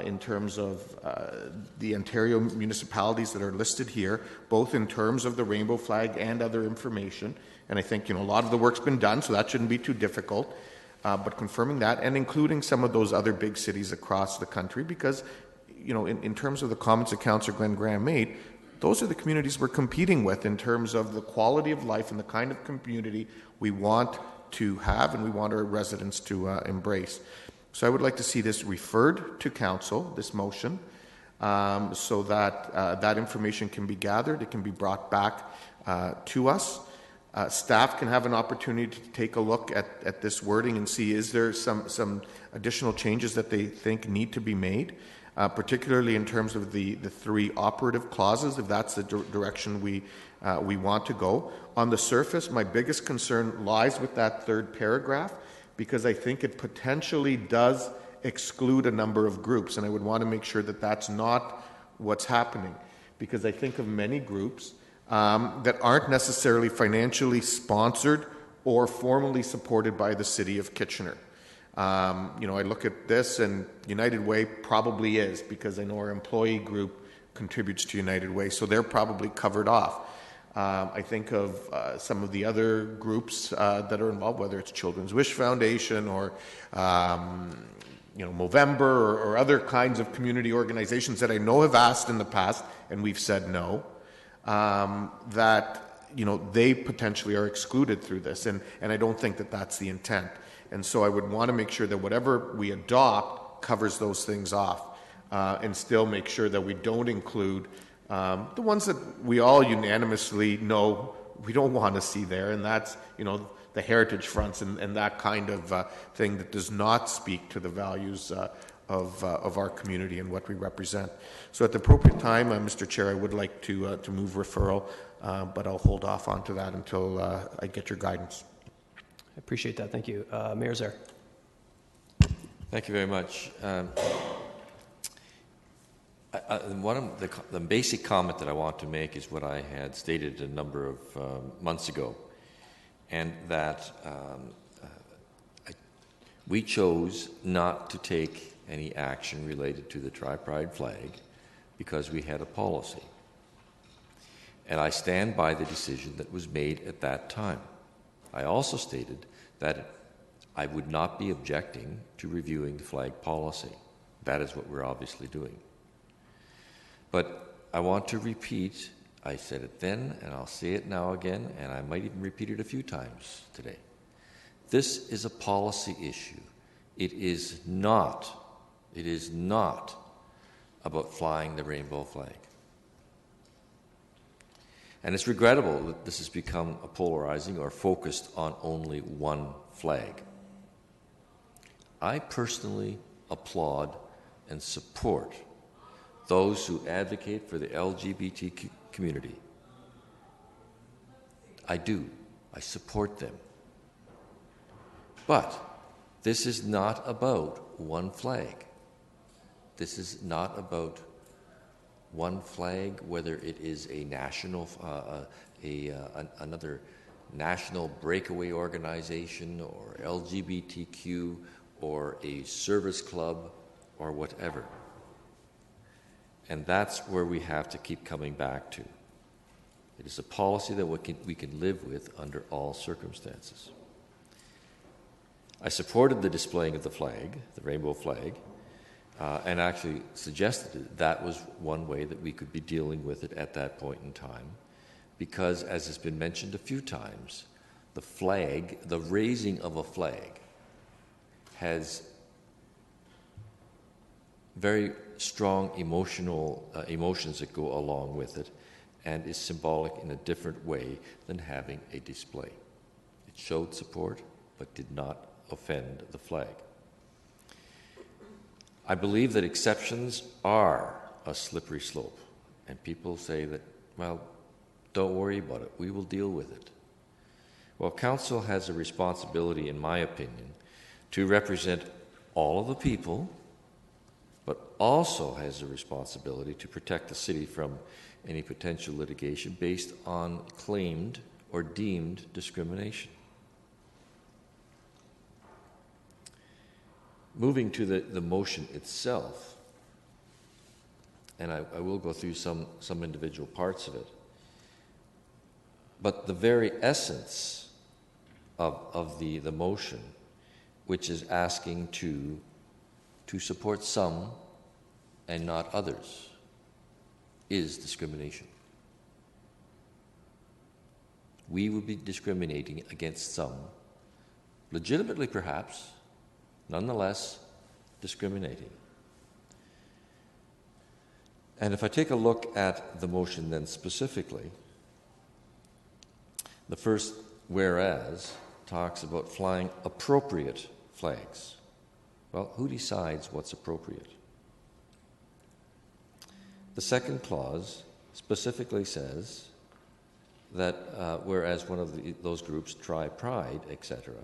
in terms of the Ontario municipalities that are listed here, both in terms of the rainbow flag and other information. And I think, a lot of the work's been done, so that shouldn't be too difficult. But confirming that and including some of those other big cities across the country, because, in terms of the comments that Councillor Glenn Graham made, those are the communities we're competing with in terms of the quality of life and the kind of community we want to have and we want our residents to embrace. So I would like to see this referred to council, this motion, so that that information can be gathered, it can be brought back to us. Staff can have an opportunity to take a look at this wording and see, is there some additional changes that they think need to be made, particularly in terms of the 3 operative clauses, if that's the direction we want to go. On the surface, my biggest concern lies with that 3rd paragraph, because I think it potentially does exclude a number of groups, and I would want to make sure that that's not what's happening, because I think of many groups that aren't necessarily financially sponsored or formally supported by the City of Kitchener. I look at this, and United Way probably is, because I know our employee group contributes to United Way, so they're probably covered off. I think of some of the other groups that are involved, whether it's Children's Wish Foundation or Movember or other kinds of community organizations that I know have asked in the past, and we've said no. That they potentially are excluded through this, and I don't think that that's the intent. And so I would want to make sure that whatever we adopt covers those things off, and still make sure that we don't include the ones that we all unanimously know we don't want to see there, and that's the heritage fronts and that kind of thing that does not speak to the values of our community and what we represent. So at the appropriate time, Mr. Chair, I would like to move referral, but I'll hold off onto that until I get your guidance. I appreciate that. Thank you. Mayor Zaire. Thank you very much. One of the basic comment that I want to make is what I had stated a number of months ago, and that we chose not to take any action related to the Tri-Pride flag because we had a policy. And I stand by the decision that was made at that time. I also stated that I would not be objecting to reviewing the flag policy. That is what we're obviously doing. But I want to repeat, I said it then, and I'll say it now again, and I might even repeat it a few times today. This is a policy issue. It is not about flying the rainbow flag. And it's regrettable that this has become a polarizing or focused on only one flag. I personally applaud and support those who advocate for the LGBT community. I do. I support them. But this is not about one flag. This is not about one flag, whether it is a national, another national breakaway organization or LGBTQ or a service club or whatever. And that's where we have to keep coming back to. It is a policy that we can live with under all circumstances. I supported the displaying of the flag, the rainbow flag, and actually suggested that was one way that we could be dealing with it at that point in time, because, as has been mentioned a few times, the flag, the raising of a flag, has very strong emotions that go along with it, and is symbolic in a different way than having a display. It showed support, but did not offend the flag. I believe that exceptions are a slippery slope, and people say that, well, don't worry about it, we will deal with it. Well, Council has a responsibility, in my opinion, to represent all of the people, but also has a responsibility to protect the city from any potential litigation based on claimed or deemed discrimination. Moving to the motion itself, and I will go through some individual parts of it, but the very essence of the motion, which is asking to support some and not others, is discrimination. We would be discriminating against some, legitimately perhaps, nonetheless discriminating. And if I take a look at the motion then specifically, the first whereas talks about flying appropriate flags. Well, who decides what's appropriate? The second clause specifically says that whereas one of those groups, Tri-Pride, etc.,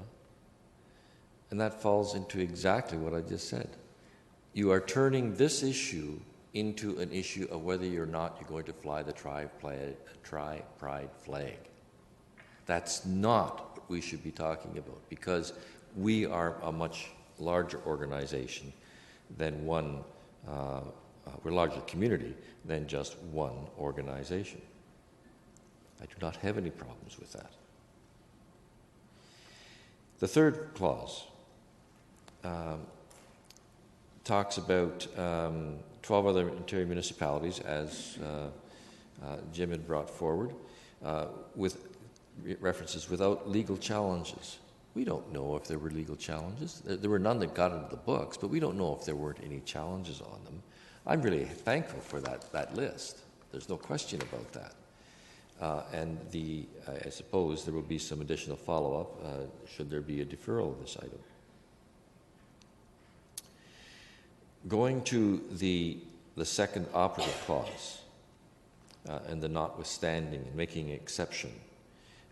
and that falls into exactly what I just said. You are turning this issue into an issue of whether or not you're going to fly the Tri-Pride flag. That's not what we should be talking about, because we are a much larger organization than one, we're a larger community than just one organization. I do not have any problems with that. The third clause talks about 12 other interior municipalities, as Jim had brought forward, with references without legal challenges. We don't know if there were legal challenges. There were none that got into the books, but we don't know if there weren't any challenges on them. I'm really thankful for that list. There's no question about that. And I suppose there will be some additional follow-up should there be a deferral of this item. Going to the second operative clause and the notwithstanding and making an exception,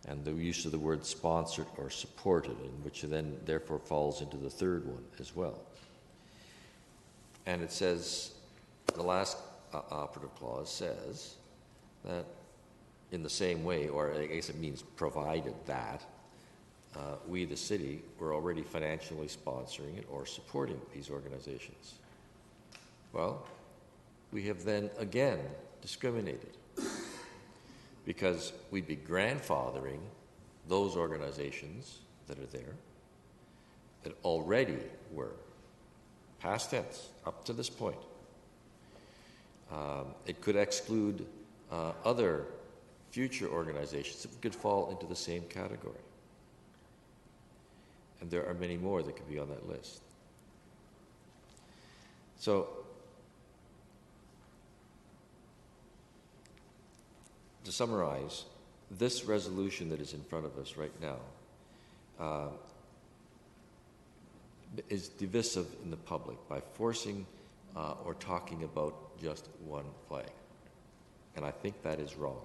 and the use of the word sponsored or supported, and which then therefore falls into the third one as well. And it says, the last operative clause says that in the same way, or I guess it means provided that, we, the city, were already financially sponsoring it or supporting these organizations. Well, we have then again discriminated because we'd be grandfathering those organizations that are there that already were, past tense, up to this point. It could exclude other future organizations that could fall into the same category. And there are many more that could be on that list. So, to summarize, this resolution that is in front of us right now is divisive in the public by forcing or talking about just one flag. And I think that is wrong.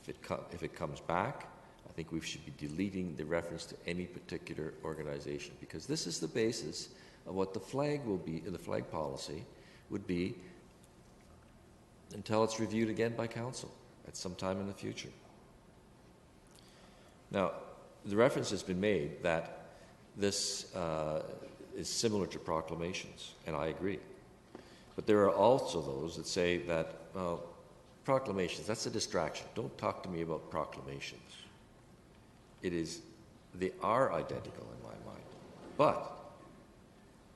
If it comes back, I think we should be deleting the reference to any particular organization, because this is the basis of what the flag will be, the flag policy would be until it's reviewed again by council at some time in the future. Now, the reference has been made that this is similar to proclamations, and I agree. But there are also those that say that, well, proclamations, that's a distraction. Don't talk to me about proclamations. They are identical in my mind. But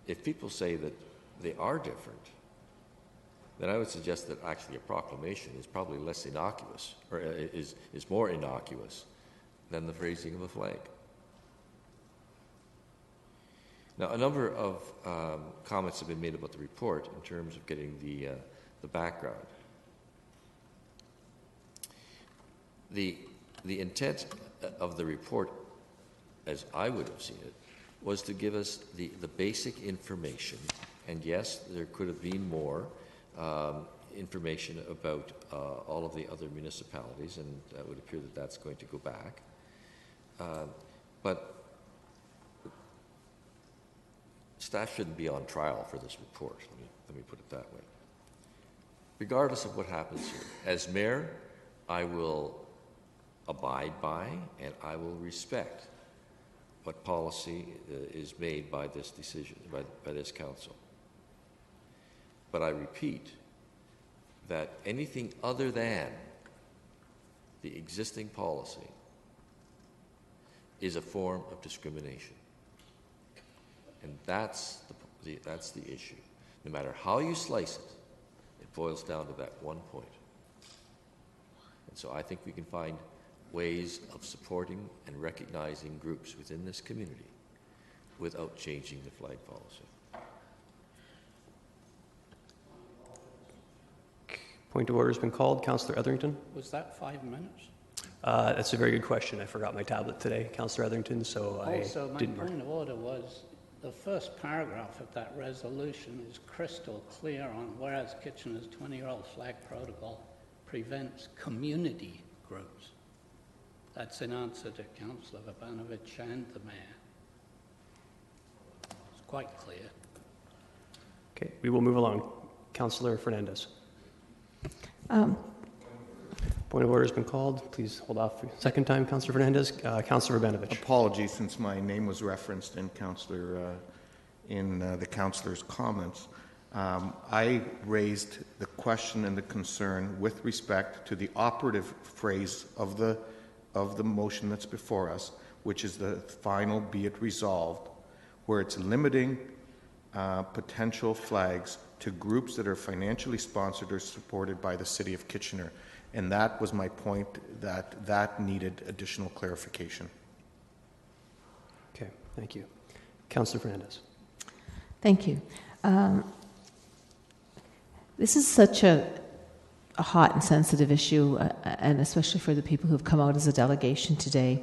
if people say that they are different, then I would suggest that actually a proclamation is probably less innocuous, or is more innocuous than the phrasing of a flag. Now, a number of comments have been made about the report in terms of getting the background. The intent of the report, as I would have seen it, was to give us the basic information, and yes, there could have been more information about all of the other municipalities, and it would appear that that's going to go back. But staff shouldn't be on trial for this report, let me put it that way. Regardless of what happens here, as mayor, I will abide by and I will respect what policy is made by this decision, by this council. But I repeat that anything other than the existing policy is a form of discrimination. And that's the issue. No matter how you slice it, it boils down to that one point. And so I think we can find ways of supporting and recognizing groups within this community without changing the flag policy. Point of order has been called. Councillor Etherington. Was that 5 minutes? That's a very good question. I forgot my tablet today, Councillor Etherington, so Also, I my didn't point of order was the first paragraph of that resolution is crystal clear on whereas Kitchener's 20-year-old flag protocol prevents community groups. That's in answer to Councillor Vabanovich and the Mayor. It's quite clear. Okay, we will move along. Councillor Fernandez. Point of order has been called. Please hold off for a second time, Councillor Fernandez. Councillor Vabanovich. Apologies, since my name was referenced in the councillor's comments. I raised the question and the concern with respect to the operative phrase of the motion that's before us, which is the final be it resolved, where it's limiting potential flags to groups that are financially sponsored or supported by the City of Kitchener. And that was my point, that needed additional clarification. Okay, thank you. Councillor Fernandez. Thank you. This is such a hot and sensitive issue, and especially for the people who have come out as a delegation today.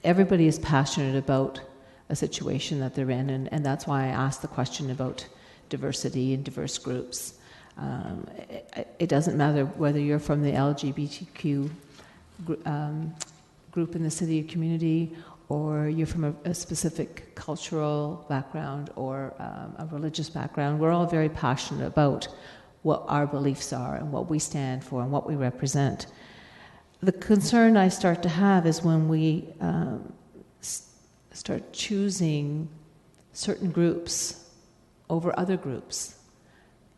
Everybody is passionate about a situation that they're in, and that's why I asked the question about diversity and diverse groups. It doesn't matter whether you're from the LGBTQ group in the city community, or you're from a specific cultural background or a religious background. We're all very passionate about what our beliefs are and what we stand for and what we represent. The concern I start to have is when we start choosing certain groups over other groups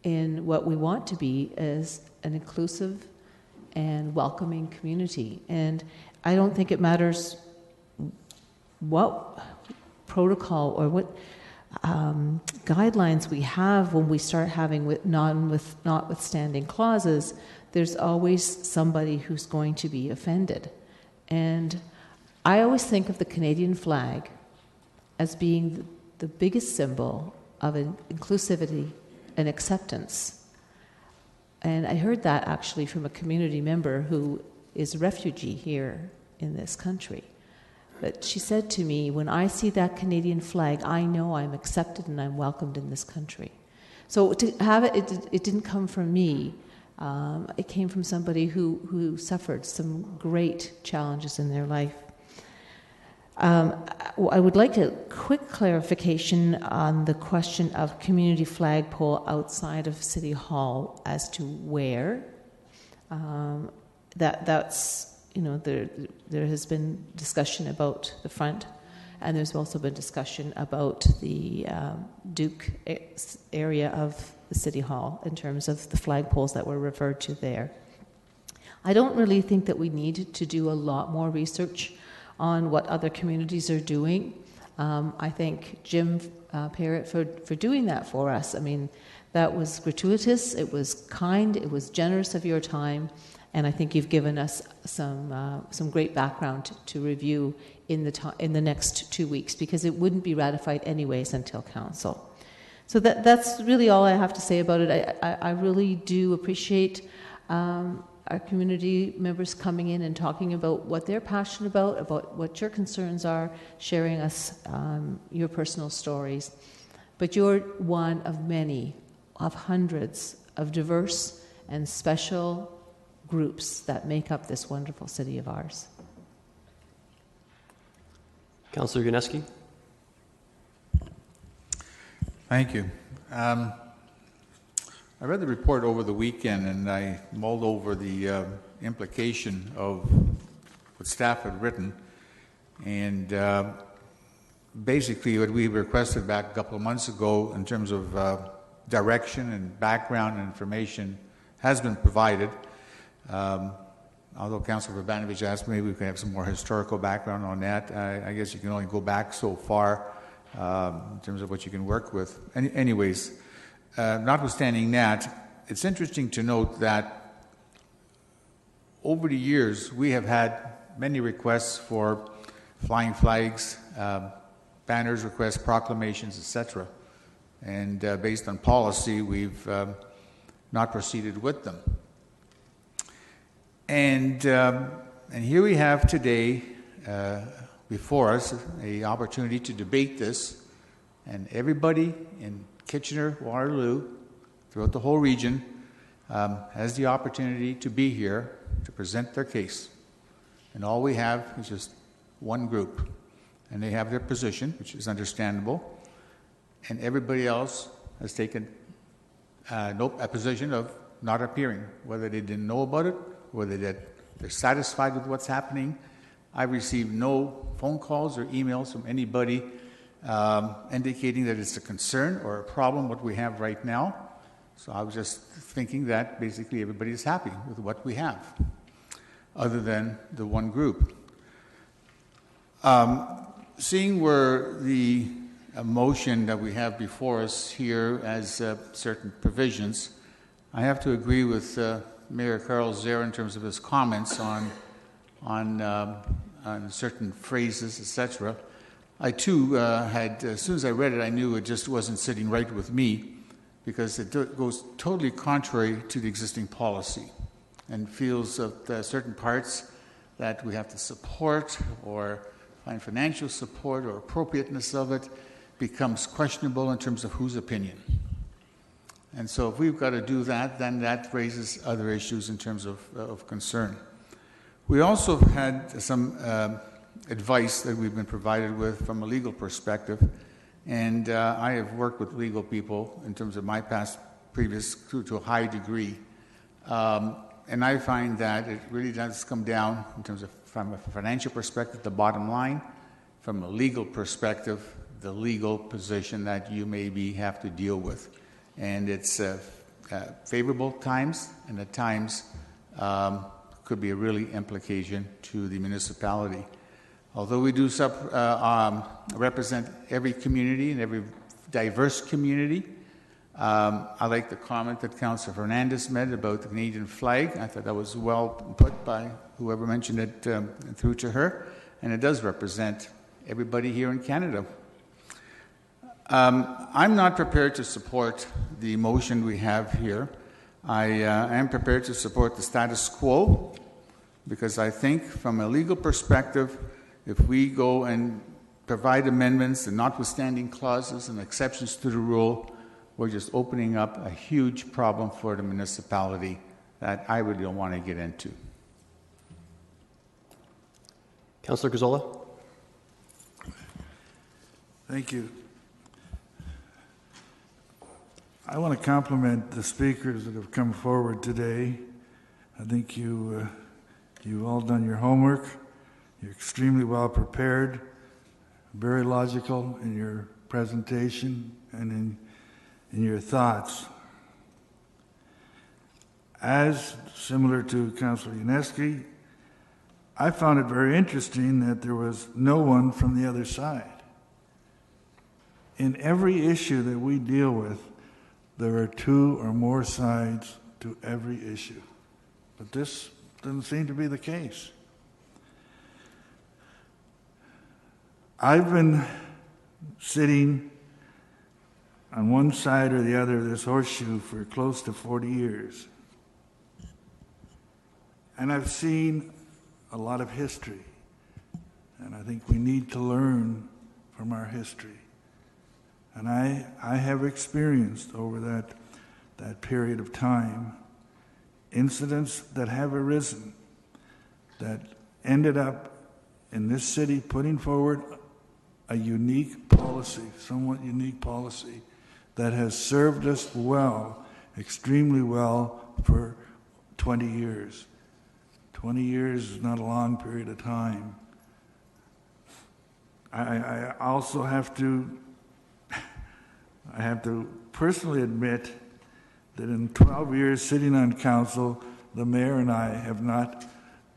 in what we want to be as an inclusive and welcoming community. And I don't think it matters what protocol or what guidelines we have when we start having notwithstanding clauses. There's always somebody who's going to be offended. And I always think of the Canadian flag as being the biggest symbol of inclusivity and acceptance. And I heard that actually from a community member who is a refugee here in this country. But she said to me, when I see that Canadian flag, I know I'm accepted and I'm welcomed in this country. So to have it didn't come from me. It came from somebody who suffered some great challenges in their life. I would like a quick clarification on the question of community flagpole outside of City Hall as to where. That's, you know, there has been discussion about the front, and there's also been discussion about the Duke area of the City Hall in terms of the flagpoles that were referred to there. I don't really think that we need to do a lot more research on what other communities are doing. I thank Jim Parrott for doing that for us. I mean, that was gratuitous, it was kind, it was generous of your time, and I think you've given us some great background to review in the next 2 weeks, because it wouldn't be ratified anyways until council. So that's really all I have to say about it. I really do appreciate our community members coming in and talking about what they're passionate about what your concerns are, sharing us your personal stories. But you're one of many, of hundreds of diverse and special groups that make up this wonderful city of ours. Councillor Ganeski. Thank you. I read the report over the weekend, and I mulled over the implication of what staff had written. And basically what we requested back a couple of months ago in terms of direction and background and information has been provided. Although Councillor Urbanovich asked maybe we could have some more historical background on that. I guess you can only go back so far in terms of what you can work with. Anyways, notwithstanding that, it's interesting to note that over the years we have had many requests for flying flags, banners, requests, proclamations, etc. And based on policy, we've not proceeded with them. And here we have today before us an opportunity to debate this, and everybody in Kitchener, Waterloo, throughout the whole region, has the opportunity to be here to present their case. And all we have is just one group. And they have their position, which is understandable. And everybody else has taken a position of not appearing, whether they didn't know about it, whether they're satisfied with what's happening. I've received no phone calls or emails from anybody indicating that it's a concern or a problem what we have right now. So I was just thinking that basically everybody is happy with what we have, other than the one group. Seeing where the motion that we have before us here as certain provisions, I have to agree with Mayor Carl Zare in terms of his comments on certain phrases, etc. I too had, as soon as I read it, I knew it just wasn't sitting right with me, because it goes totally contrary to the existing policy and feels that certain parts that we have to support or find financial support or appropriateness of it becomes questionable in terms of whose opinion. And so if we've got to do that, then that raises other issues in terms of concern. We also had some advice that we've been provided with from a legal perspective, and I have worked with legal people in terms of my previous to a high degree, and I find that it really does come down in terms of from a financial perspective, the bottom line, from a legal perspective, the legal position that you maybe have to deal with. And it's favorable times, and at times could be a really implication to the municipality. Although we do represent every community and every diverse community, I like the comment that Councillor Fernandez made about the Canadian flag. I thought that was well put by whoever mentioned it through to her, and it does represent everybody here in Canada. I'm not prepared to support the motion we have here. I am prepared to support the status quo because I think from a legal perspective, if we go and provide amendments and notwithstanding clauses and exceptions to the rule, we're just opening up a huge problem for the municipality that I really don't want to get into. Councillor Gazzola. Thank you. I want to compliment the speakers that have come forward today. I think you've all done your homework. You're extremely well prepared, very logical in your presentation and in your thoughts. As similar to Councillor Yaneski, I found it very interesting that there was no one from the other side. In every issue that we deal with, there are two or more sides to every issue. But this doesn't seem to be the case. I've been sitting on one side or the other of this horseshoe for close to 40 years. And I've seen a lot of history. And I think we need to learn from our history. And I have experienced over that period of time incidents that have arisen that ended up in this city putting forward a unique policy, somewhat unique policy, that has served us well, extremely well, for 20 years. 20 years is not a long period of time. I also have to personally admit that in 12 years sitting on council, the mayor and I have not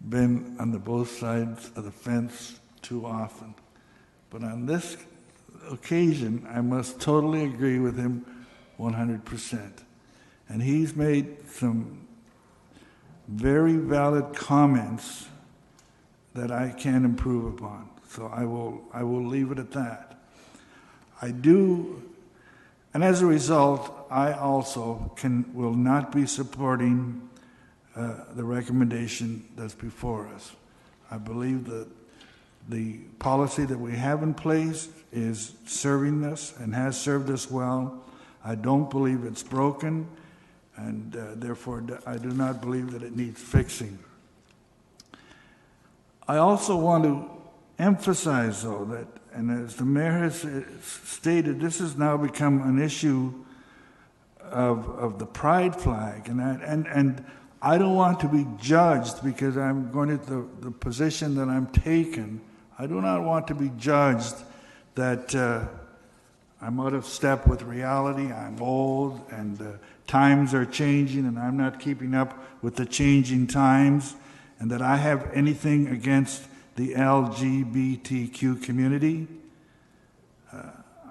been on the both sides of the fence too often. But on this occasion, I must totally agree with him 100%. And he's made some very valid comments that I can improve upon. So I will leave it at that. And as a result, I also will not be supporting the recommendation that's before us. I believe that the policy that we have in place is serving us and has served us well. I don't believe it's broken, and therefore I do not believe that it needs fixing. I also want to emphasize, though, that, and as the mayor has stated, this has now become an issue of the pride flag, and I don't want to be judged because I'm going to the position that I'm taking. I do not want to be judged that I'm out of step with reality, I'm old, and times are changing, and I'm not keeping up with the changing times, and that I have anything against the LGBTQ community.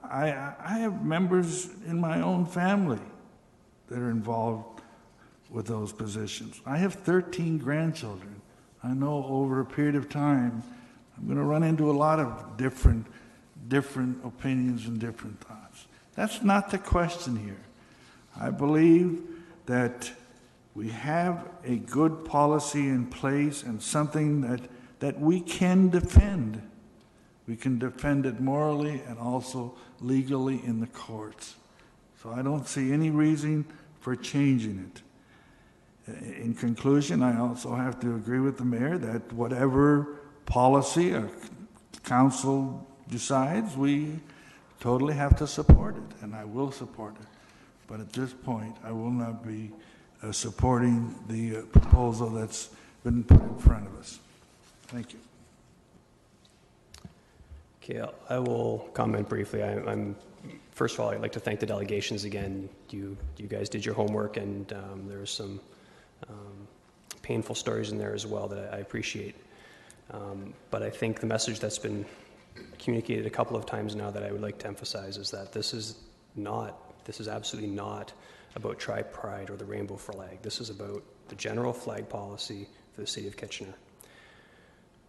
I have members in my own family that are involved with those positions. I have 13 grandchildren. I know over a period of time, I'm going to run into a lot of different opinions and different thoughts. That's not the question here. I believe that we have a good policy in place and something that we can defend. We can defend it morally and also legally in the courts. So I don't see any reason for changing it. In conclusion, I also have to agree with the mayor that whatever policy a council decides, we totally have to support it, and I will support it. But at this point, I will not be supporting the proposal that's been put in front of us. Thank you. Okay, I will comment briefly. First of all, I'd like to thank the delegations again. You guys did your homework, and there were some painful stories in there as well that I appreciate. But I think the message that's been communicated a couple of times now that I would like to emphasize is that this is absolutely not about Tribe Pride or the rainbow flag. This is about the general flag policy for the city of Kitchener.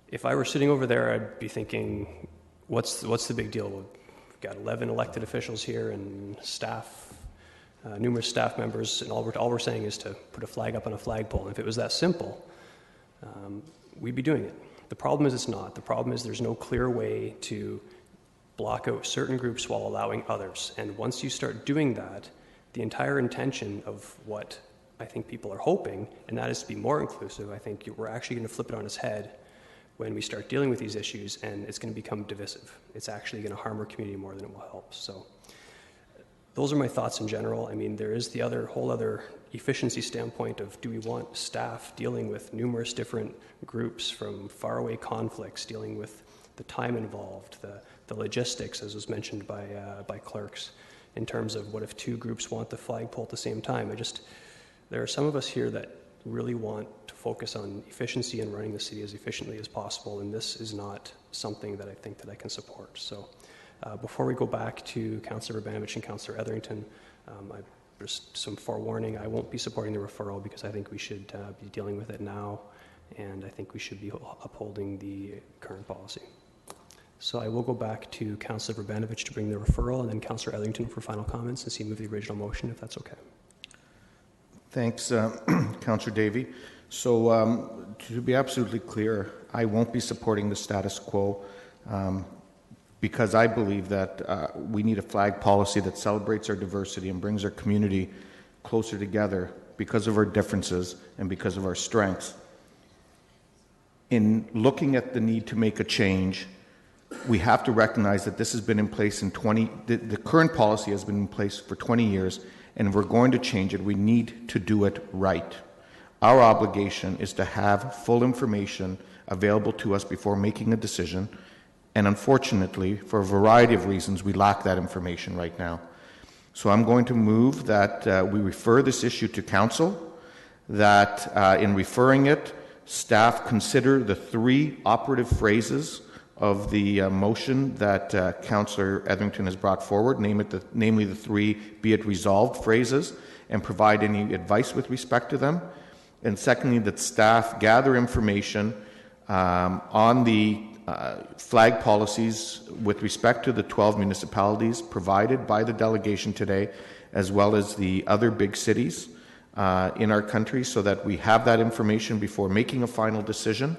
If I were sitting over there, I'd be thinking, what's the big deal? We've got 11 elected officials here and staff, numerous staff members, and all we're saying is to put a flag up on a flagpole. And if it was that simple, we'd be doing it. The problem is it's not. The problem is there's no clear way to block out certain groups while allowing others. And once you start doing that, the entire intention of what I think people are hoping, and that is to be more inclusive, I think we're actually going to flip it on its head when we start dealing with these issues, and it's going to become divisive. It's actually going to harm our community more than it will help. So those are my thoughts in general. I mean, there is the whole other efficiency standpoint of, do we want staff dealing with numerous different groups from faraway conflicts, dealing with the time involved, the logistics, as was mentioned by clerks, in terms of what if two groups want the flagpole at the same time. There are some of us here that really want to focus on efficiency and running the city as efficiently as possible, and this is not something that I think that I can support. So before we go back to Councillor Urbanovich and Councillor Etherington, just some forewarning, I won't be supporting the referral because I think we should be dealing with it now, and I think we should be upholding the current policy. So I will go back to Councillor Urbanovich to bring the referral, and then Councillor Etherington for final comments, since he moved the original motion, if that's okay. Thanks, Councillor Davey. So to be absolutely clear, I won't be supporting the status quo because I believe that we need a flag policy that celebrates our diversity and brings our community closer together because of our differences and because of our strengths. In looking at the need to make a change, we have to recognize that this has been in place the current policy has been in place for 20 years, and if we're going to change it, we need to do it right. Our obligation is to have full information available to us before making a decision, and unfortunately, for a variety of reasons, we lack that information right now. So I'm going to move that we refer this issue to Council, that in referring it, staff consider the three operative phrases of the motion that Councillor Etherington has brought forward, namely the three "be it resolved" phrases, and provide any advice with respect to them. And secondly, that staff gather information on the flag policies with respect to the 12 municipalities provided by the delegation today, as well as the other big cities in our country, so that we have that information before making a final decision.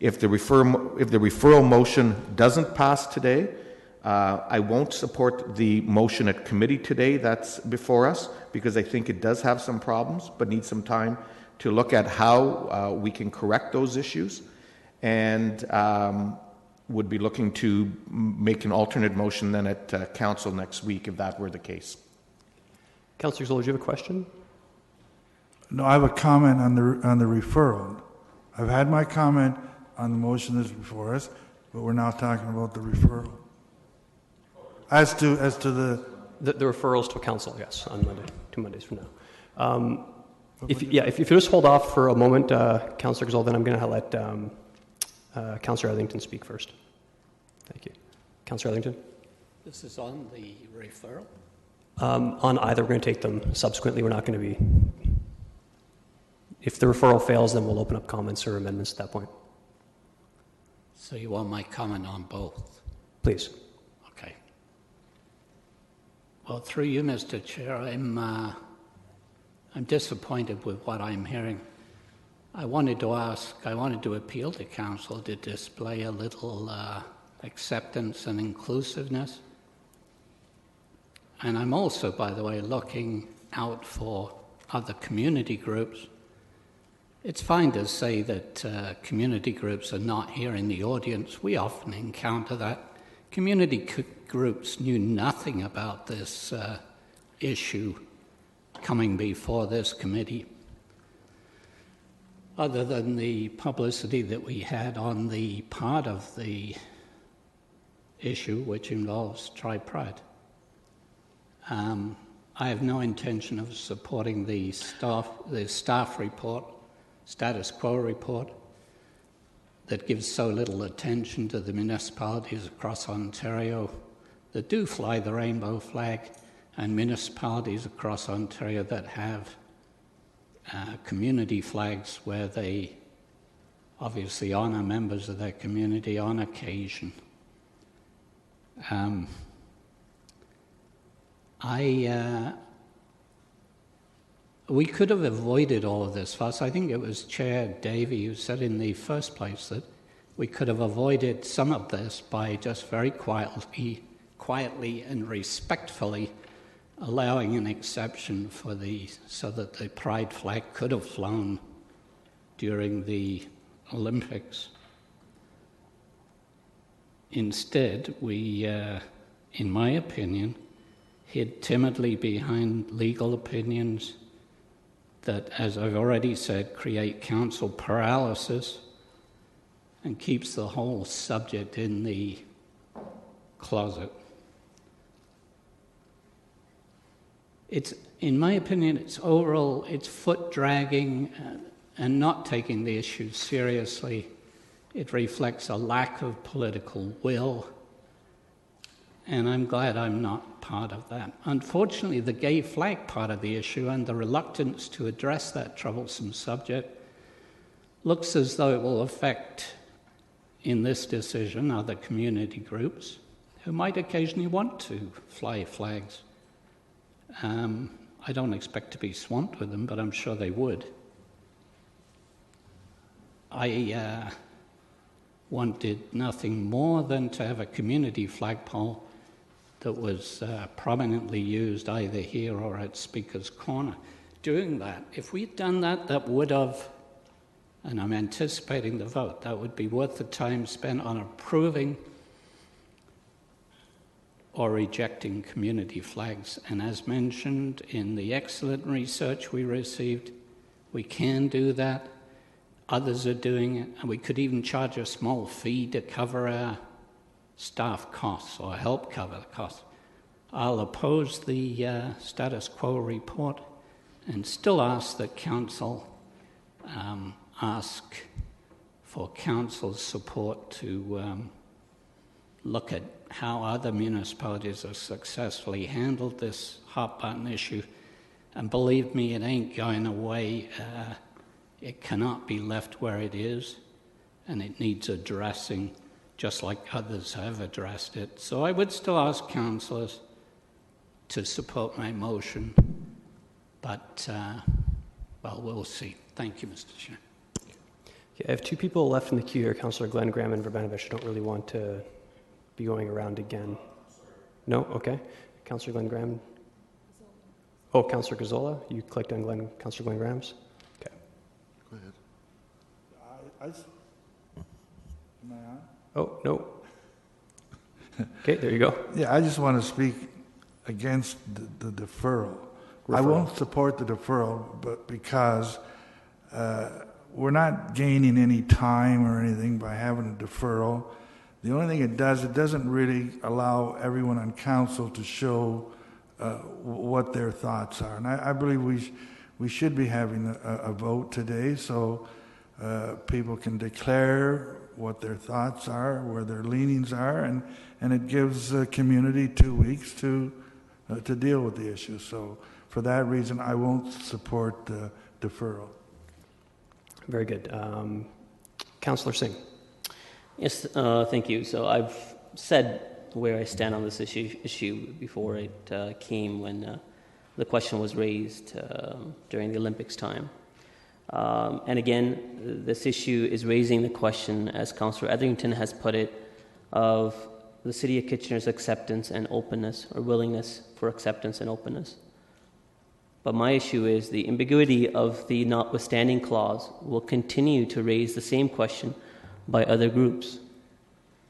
If the referral motion doesn't pass today, I won't support the motion at committee today that's before us, because I think it does have some problems, but needs some time to look at how we can correct those issues, and would be looking to make an alternate motion then at Council next week if that were the case. Councillor Zola, do you have a question? No, I have a comment on the referral. I've had my comment on the motion that's before us, but we're now talking about the referral. As to the referrals to Council, yes, on Monday, 2 Mondays from now. If you just hold off for a moment, Councillor Gazal, then I'm going to let Councillor Etherington speak first. Thank you. Councillor Etherington? This is on the referral? On either, we're going to take them subsequently. We're not going to be... If the referral fails, then we'll open up comments or amendments at that point. So you want my comment on both? Please. Okay. Well, through you, Mr. Chair, I'm disappointed with what I'm hearing. I wanted to appeal to Council to display a little acceptance and inclusiveness. And I'm also, by the way, looking out for other community groups. It's fine to say that community groups are not here in the audience. We often encounter that. Community groups knew nothing about this issue coming before this committee, other than the publicity that we had on the part of the issue, which involves Tri-Pride. I have no intention of supporting the staff report, status quo report, that gives so little attention to the municipalities across Ontario that do fly the rainbow flag, and municipalities across Ontario that have community flags where they obviously honour members of their community on occasion. We could have avoided all of this fuss. I think it was Chair Davey who said in the first place that we could have avoided some of this by just very quietly and respectfully allowing an exception so that the pride flag could have flown during the Olympics. Instead, we, in my opinion, hid timidly behind legal opinions that, as I've already said, create council paralysis and keeps the whole subject in the closet. In my opinion, it's overall, it's foot-dragging and not taking the issue seriously. It reflects a lack of political will, and I'm glad I'm not part of that. Unfortunately, the gay flag part of the issue and the reluctance to address that troublesome subject looks as though it will affect, in this decision, other community groups who might occasionally want to fly flags. I don't expect to be swamped with them, but I'm sure they would. I wanted nothing more than to have a community flagpole that was prominently used either here or at Speaker's Corner. Doing that, if we'd done that, that would have, and I'm anticipating the vote, that would be worth the time spent on approving or rejecting community flags. And as mentioned in the excellent research we received, we can do that. Others are doing it, and we could even charge a small fee to cover our staff costs or help cover the costs. I'll oppose the status quo report and still ask that Council ask for Council's support to look at how other municipalities have successfully handled this hot button issue. And believe me, it ain't going away. It cannot be left where it is, and it needs addressing just like others have addressed it. So I would still ask councillors to support my motion, but, well, we'll see. Thank you, Mr. Chair. Okay, I have two people left in the queue here, Councillor Glenn Graham and Verbanovich. I don't really want to be going around again. No? Okay. Councillor Glenn Graham. Oh, Councillor Gazzola. You clicked on Councillor Glenn Graham's? Okay. Go ahead. Am I on? Oh, no. Okay, there you go. Yeah, I just want to speak against the deferral. I won't support the deferral, but because we're not gaining any time or anything by having a deferral. The only thing it doesn't really allow everyone on council to show what their thoughts are. And I believe we should be having a vote today so people can declare what their thoughts are, where their leanings are, and it gives the community 2 weeks to deal with the issue. So for that reason, I won't support the deferral. Very good. Councillor Singh. Yes, thank you. So I've said where I stand on this issue before it came when the question was raised during the Olympics time. And again, this issue is raising the question, as Councillor Etherington has put it, of the City of Kitchener's acceptance and openness, or willingness for acceptance and openness. But my issue is the ambiguity of the notwithstanding clause will continue to raise the same question by other groups.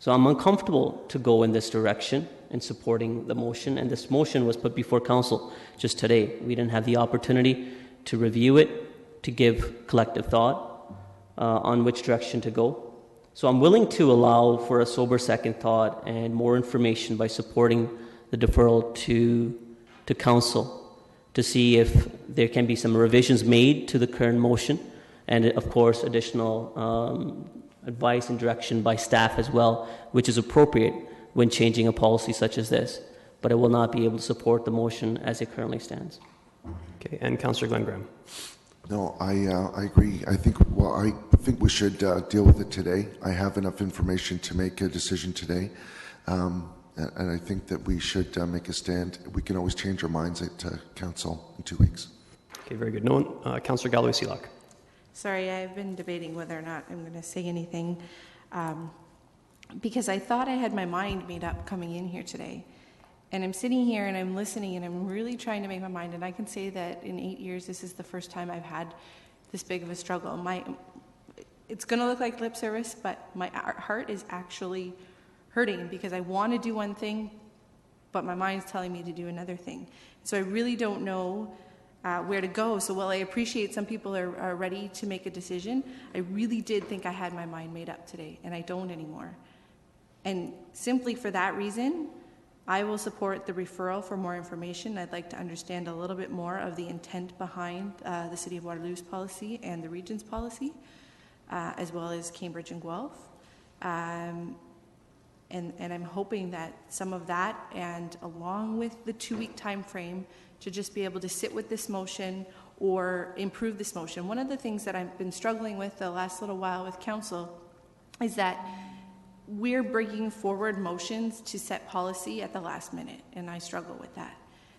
So I'm uncomfortable to go in this direction in supporting the motion, and this motion was put before Council just today. We didn't have the opportunity to review it, to give collective thought on which direction to go. So I'm willing to allow for a sober second thought and more information by supporting the deferral to council to see if there can be some revisions made to the current motion, and of course additional advice and direction by staff as well, which is appropriate when changing a policy such as this. But I will not be able to support the motion as it currently stands. Okay, and Councillor Glenn Graham. No, I agree. I think we should deal with it today. I have enough information to make a decision today, and I think that we should make a stand. We can always change our minds at council in 2 weeks. Okay, very good. No one, Councillor Galloway-Seelock. Sorry, I've been debating whether or not I'm going to say anything because I thought I had my mind made up coming in here today. And I'm sitting here and I'm listening and I'm really trying to make my mind. And I can say that in 8 years, this is the first time I've had this big of a struggle. It's going to look like lip service, but my heart is actually hurting because I want to do one thing, but my mind's telling me to do another thing. So I really don't know where to go. So while I appreciate some people are ready to make a decision, I really did think I had my mind made up today, and I don't anymore. And simply for that reason, I will support the referral for more information. I'd like to understand a little bit more of the intent behind the City of Waterloo's policy and the region's policy, as well as Cambridge and Guelph. And I'm hoping that some of that, and along with the 2-week time frame, to just be able to sit with this motion or improve this motion. One of the things that I've been struggling with the last little while with council is that we're bringing forward motions to set policy at the last minute, and I struggle with that.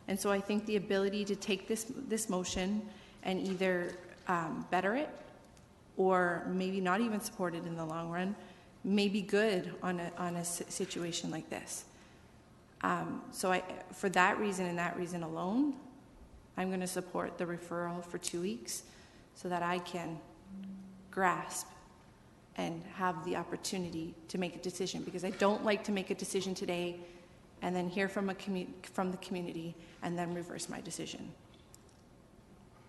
And so I think the ability to take this motion and either better it or maybe not even support it in the long run may be good on a situation like this. So for that reason and that reason alone, I'm going to support the referral for 2 weeks so that I can grasp and have the opportunity to make a decision, because I don't like to make a decision today and then hear from the community and then reverse my decision.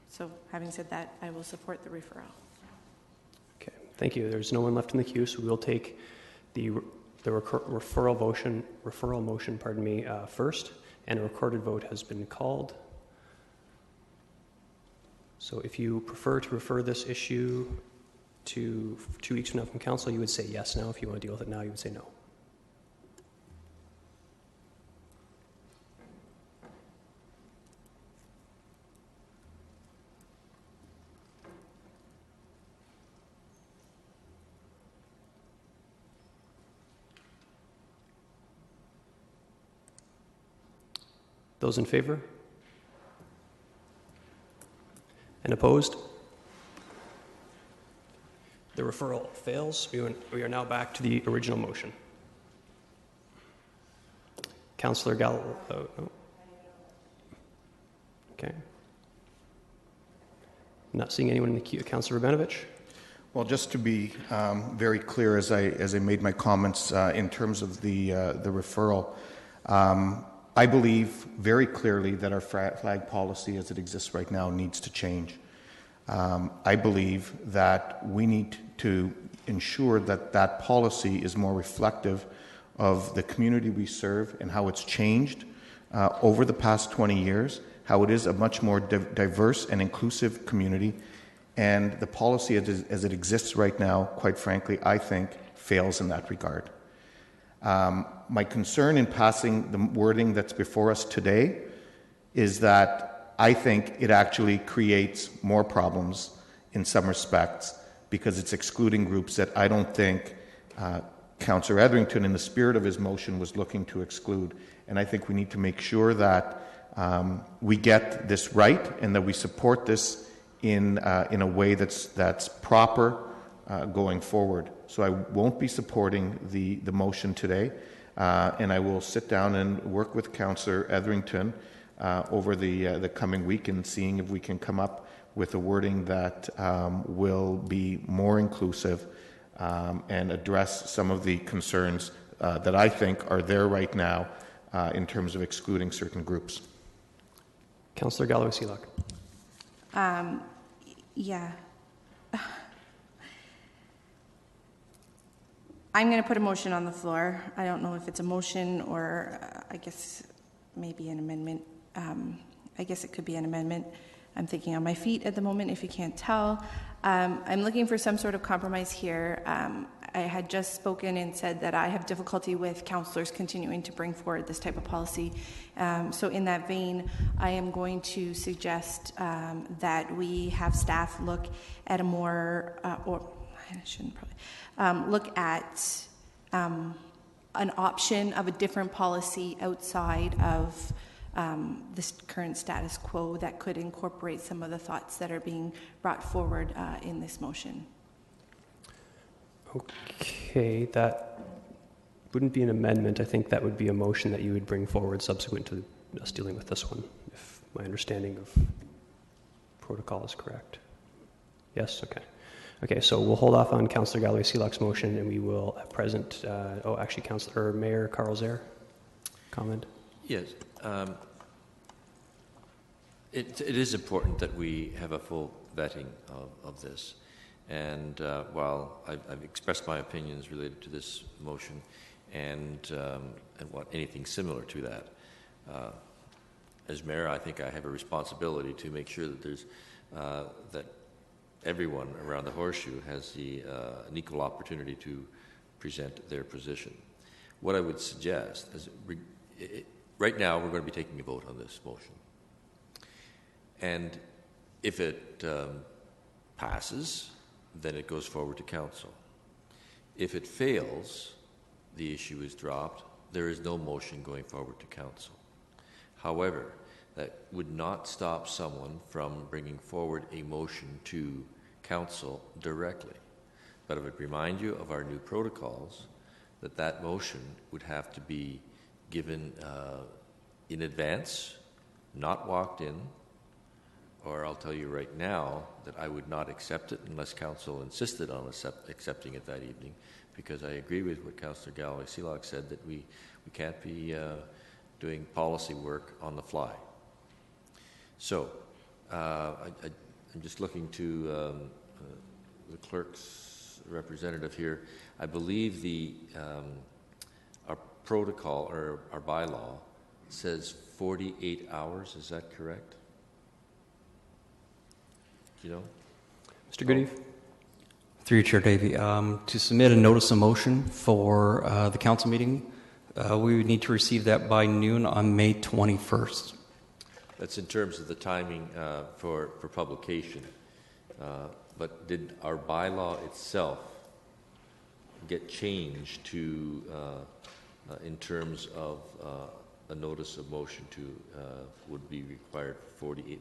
So having said that, I will support the referral. Okay, thank you. There's no one left in the queue, so we'll take the referral motion, first, and a recorded vote has been called. So if you prefer to refer this issue to 2 weeks from now from council, you would say yes now. If you want to deal with it now, you would say no. Those in favor? And opposed? The referral fails. We are now back to the original motion. Councillor Gallo. No. Okay. Not seeing anyone in the queue. Councillor Rabinovich. Well, just to be very clear, as I made my comments in terms of the referral, I believe very clearly that our flag policy as it exists right now needs to change. I believe that we need to ensure that that policy is more reflective of the community we serve and how it's changed over the past 20 years, how it is a much more diverse and inclusive community. And the policy as it exists right now, quite frankly, I think fails in that regard. My concern in passing the wording that's before us today is that I think it actually creates more problems in some respects because it's excluding groups that I don't think Councillor Etherington, in the spirit of his motion, was looking to exclude. And I think we need to make sure that we get this right and that we support this in a way that's proper going forward. So I won't be supporting the motion today, and I will sit down and work with Councillor Etherington over the coming week and seeing if we can come up with a wording that will be more inclusive and address some of the concerns that I think are there right now in terms of excluding certain groups. Councillor Galloway-Seelock. Yeah. I'm going to put a motion on the floor. I don't know if it's a motion or I guess maybe an amendment. I guess it could be an amendment. I'm thinking on my feet at the moment, if you can't tell. I'm looking for some sort of compromise here. I had just spoken and said that I have difficulty with councillors continuing to bring forward this type of policy. So in that vein, I am going to suggest that we have staff look at a more, or I shouldn't probably, look at an option of a different policy outside of this current status quo that could incorporate some of the thoughts that are being brought forward in this motion. Okay, that wouldn't be an amendment. I think that would be a motion that you would bring forward subsequent to us dealing with this one, if my understanding of protocol is correct. Yes? Okay. Okay, so we'll hold off on Councillor Galloway-Seelock's motion, and we will at present, Councillor Mayor Carl Zaire, comment? Yes. It is important that we have a full vetting of this. And while I've expressed my opinions related to this motion and want anything similar to that, as mayor, I think I have a responsibility to make sure that there's that everyone around the horseshoe has an equal opportunity to present their position. What I would suggest is, right now we're going to be taking a vote on this motion, and if it passes, then it goes forward to council. If it fails, the issue is dropped. There is no motion going forward to council. However, that would not stop someone from bringing forward a motion to council directly. But I would remind you of our new protocols that motion would have to be given in advance, not walked in, or I'll tell you right now that I would not accept it unless council insisted on accepting it that evening, because I agree with what Councillor Galloway-Seelock said, that we can't be doing policy work on the fly. So I'm just looking to the clerk's representative here. I believe our protocol or our bylaw says 48 hours. Is that correct? Do you know? Mr. Goodeve? Through you, Chair Davey. To submit a notice of motion for the council meeting, we would need to receive that by noon on May 21st. That's in terms of the timing for publication. But did our bylaw itself get changed to, in terms of a notice of motion would be required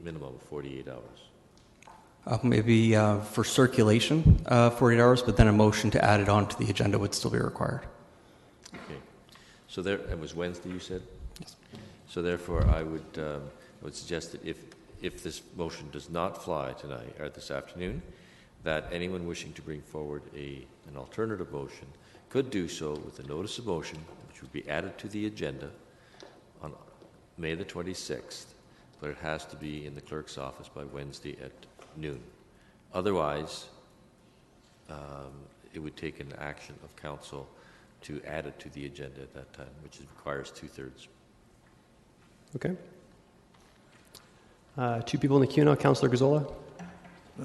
minimum of 48 hours? Maybe for circulation, 48 hours, but then a motion to add it on to the agenda would still be required. Okay. So it was Wednesday, you said? Yes. So therefore, I would suggest that if this motion does not fly tonight or this afternoon, that anyone wishing to bring forward an alternative motion could do so with a notice of motion, which would be added to the agenda on May the 26th, but it has to be in the clerk's office by Wednesday at noon. Otherwise, it would take an action of council to add it to the agenda at that time, which requires 2/3. Okay. Two people in the queue now. Councillor Gazzola.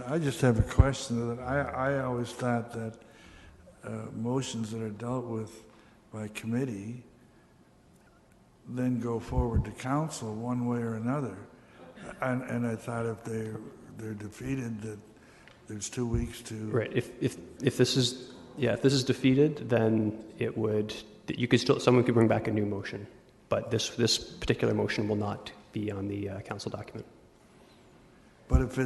I just have a question. That I always thought that motions that are dealt with by committee then go forward to council one way or another. And I thought if they're defeated, that there's 2 weeks to... Right. If this is defeated, then someone could bring back a new motion, but this particular motion will not be on the council document. But if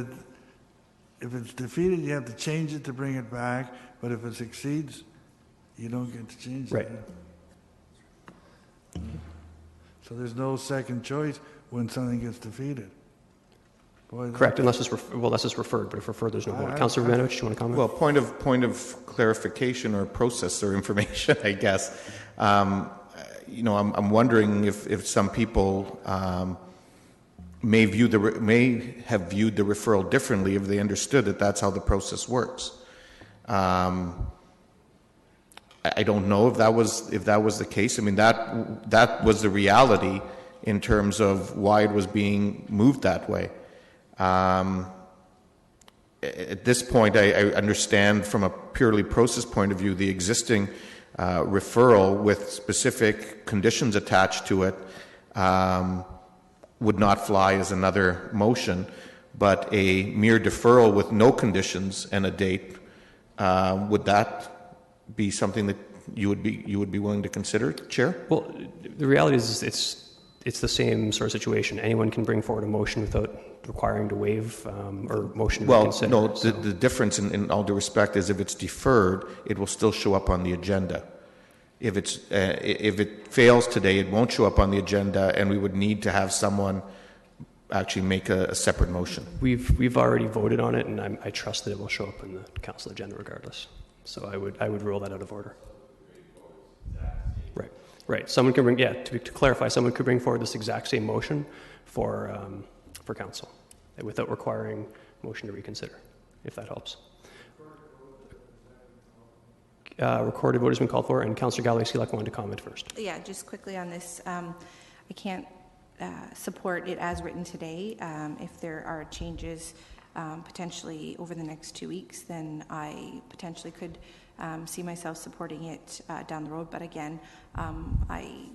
it's defeated, you have to change it to bring it back. But if it succeeds, you don't get to change it. Right. So there's no second choice when something gets defeated. Boy, Correct, unless it's referred. But if referred, there's no vote. Councillor Rabinovich, do you want to comment? Well, point of clarification or process or information, I guess. I'm wondering if some people may have viewed the referral differently if they understood that that's how the process works. I don't know if that was the case. I mean, that was the reality in terms of why it was being moved that way. At this point, I understand from a purely process point of view the existing referral with specific conditions attached to it would not fly as another motion, but a mere deferral with no conditions and a date, would that be something that you would be willing to consider, Chair? Well, the reality is it's the same sort of situation. Anyone can bring forward a motion without requiring to waive or motion to reconsider. Well, no, the difference in all due respect is if it's deferred, it will still show up on the agenda. If it fails today, it won't show up on the agenda, and we would need to have someone actually make a separate motion. We've already voted on it, and I trust that it will show up in the council agenda regardless. So I would rule that out of order. Right. Someone can bring, to clarify, someone could bring forward this exact same motion for council without requiring motion to reconsider, if that helps. Recorded vote has been called for, and Councillor Galloway-Selak wanted to comment first. Yeah, just quickly on this. I can't support it as written today. If there are changes potentially over the next 2 weeks, then I potentially could see myself supporting it down the road. But again, I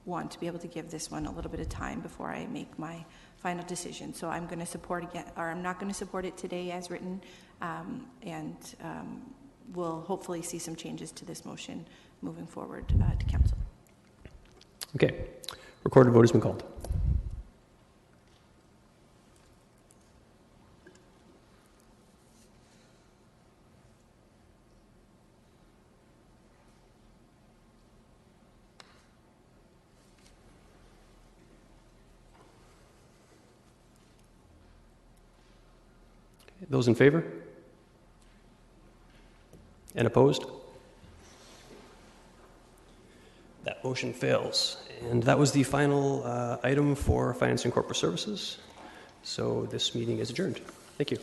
want to be able to give this one a little bit of time before I make my final decision. So I'm going to support again, or I'm not going to support it today as written, and we'll hopefully see some changes to this motion moving forward to council. Okay. Recorded vote has been called. Those in favor? And opposed? That motion fails. And that was the final item for Finance and Corporate Services. So this meeting is adjourned. Thank you.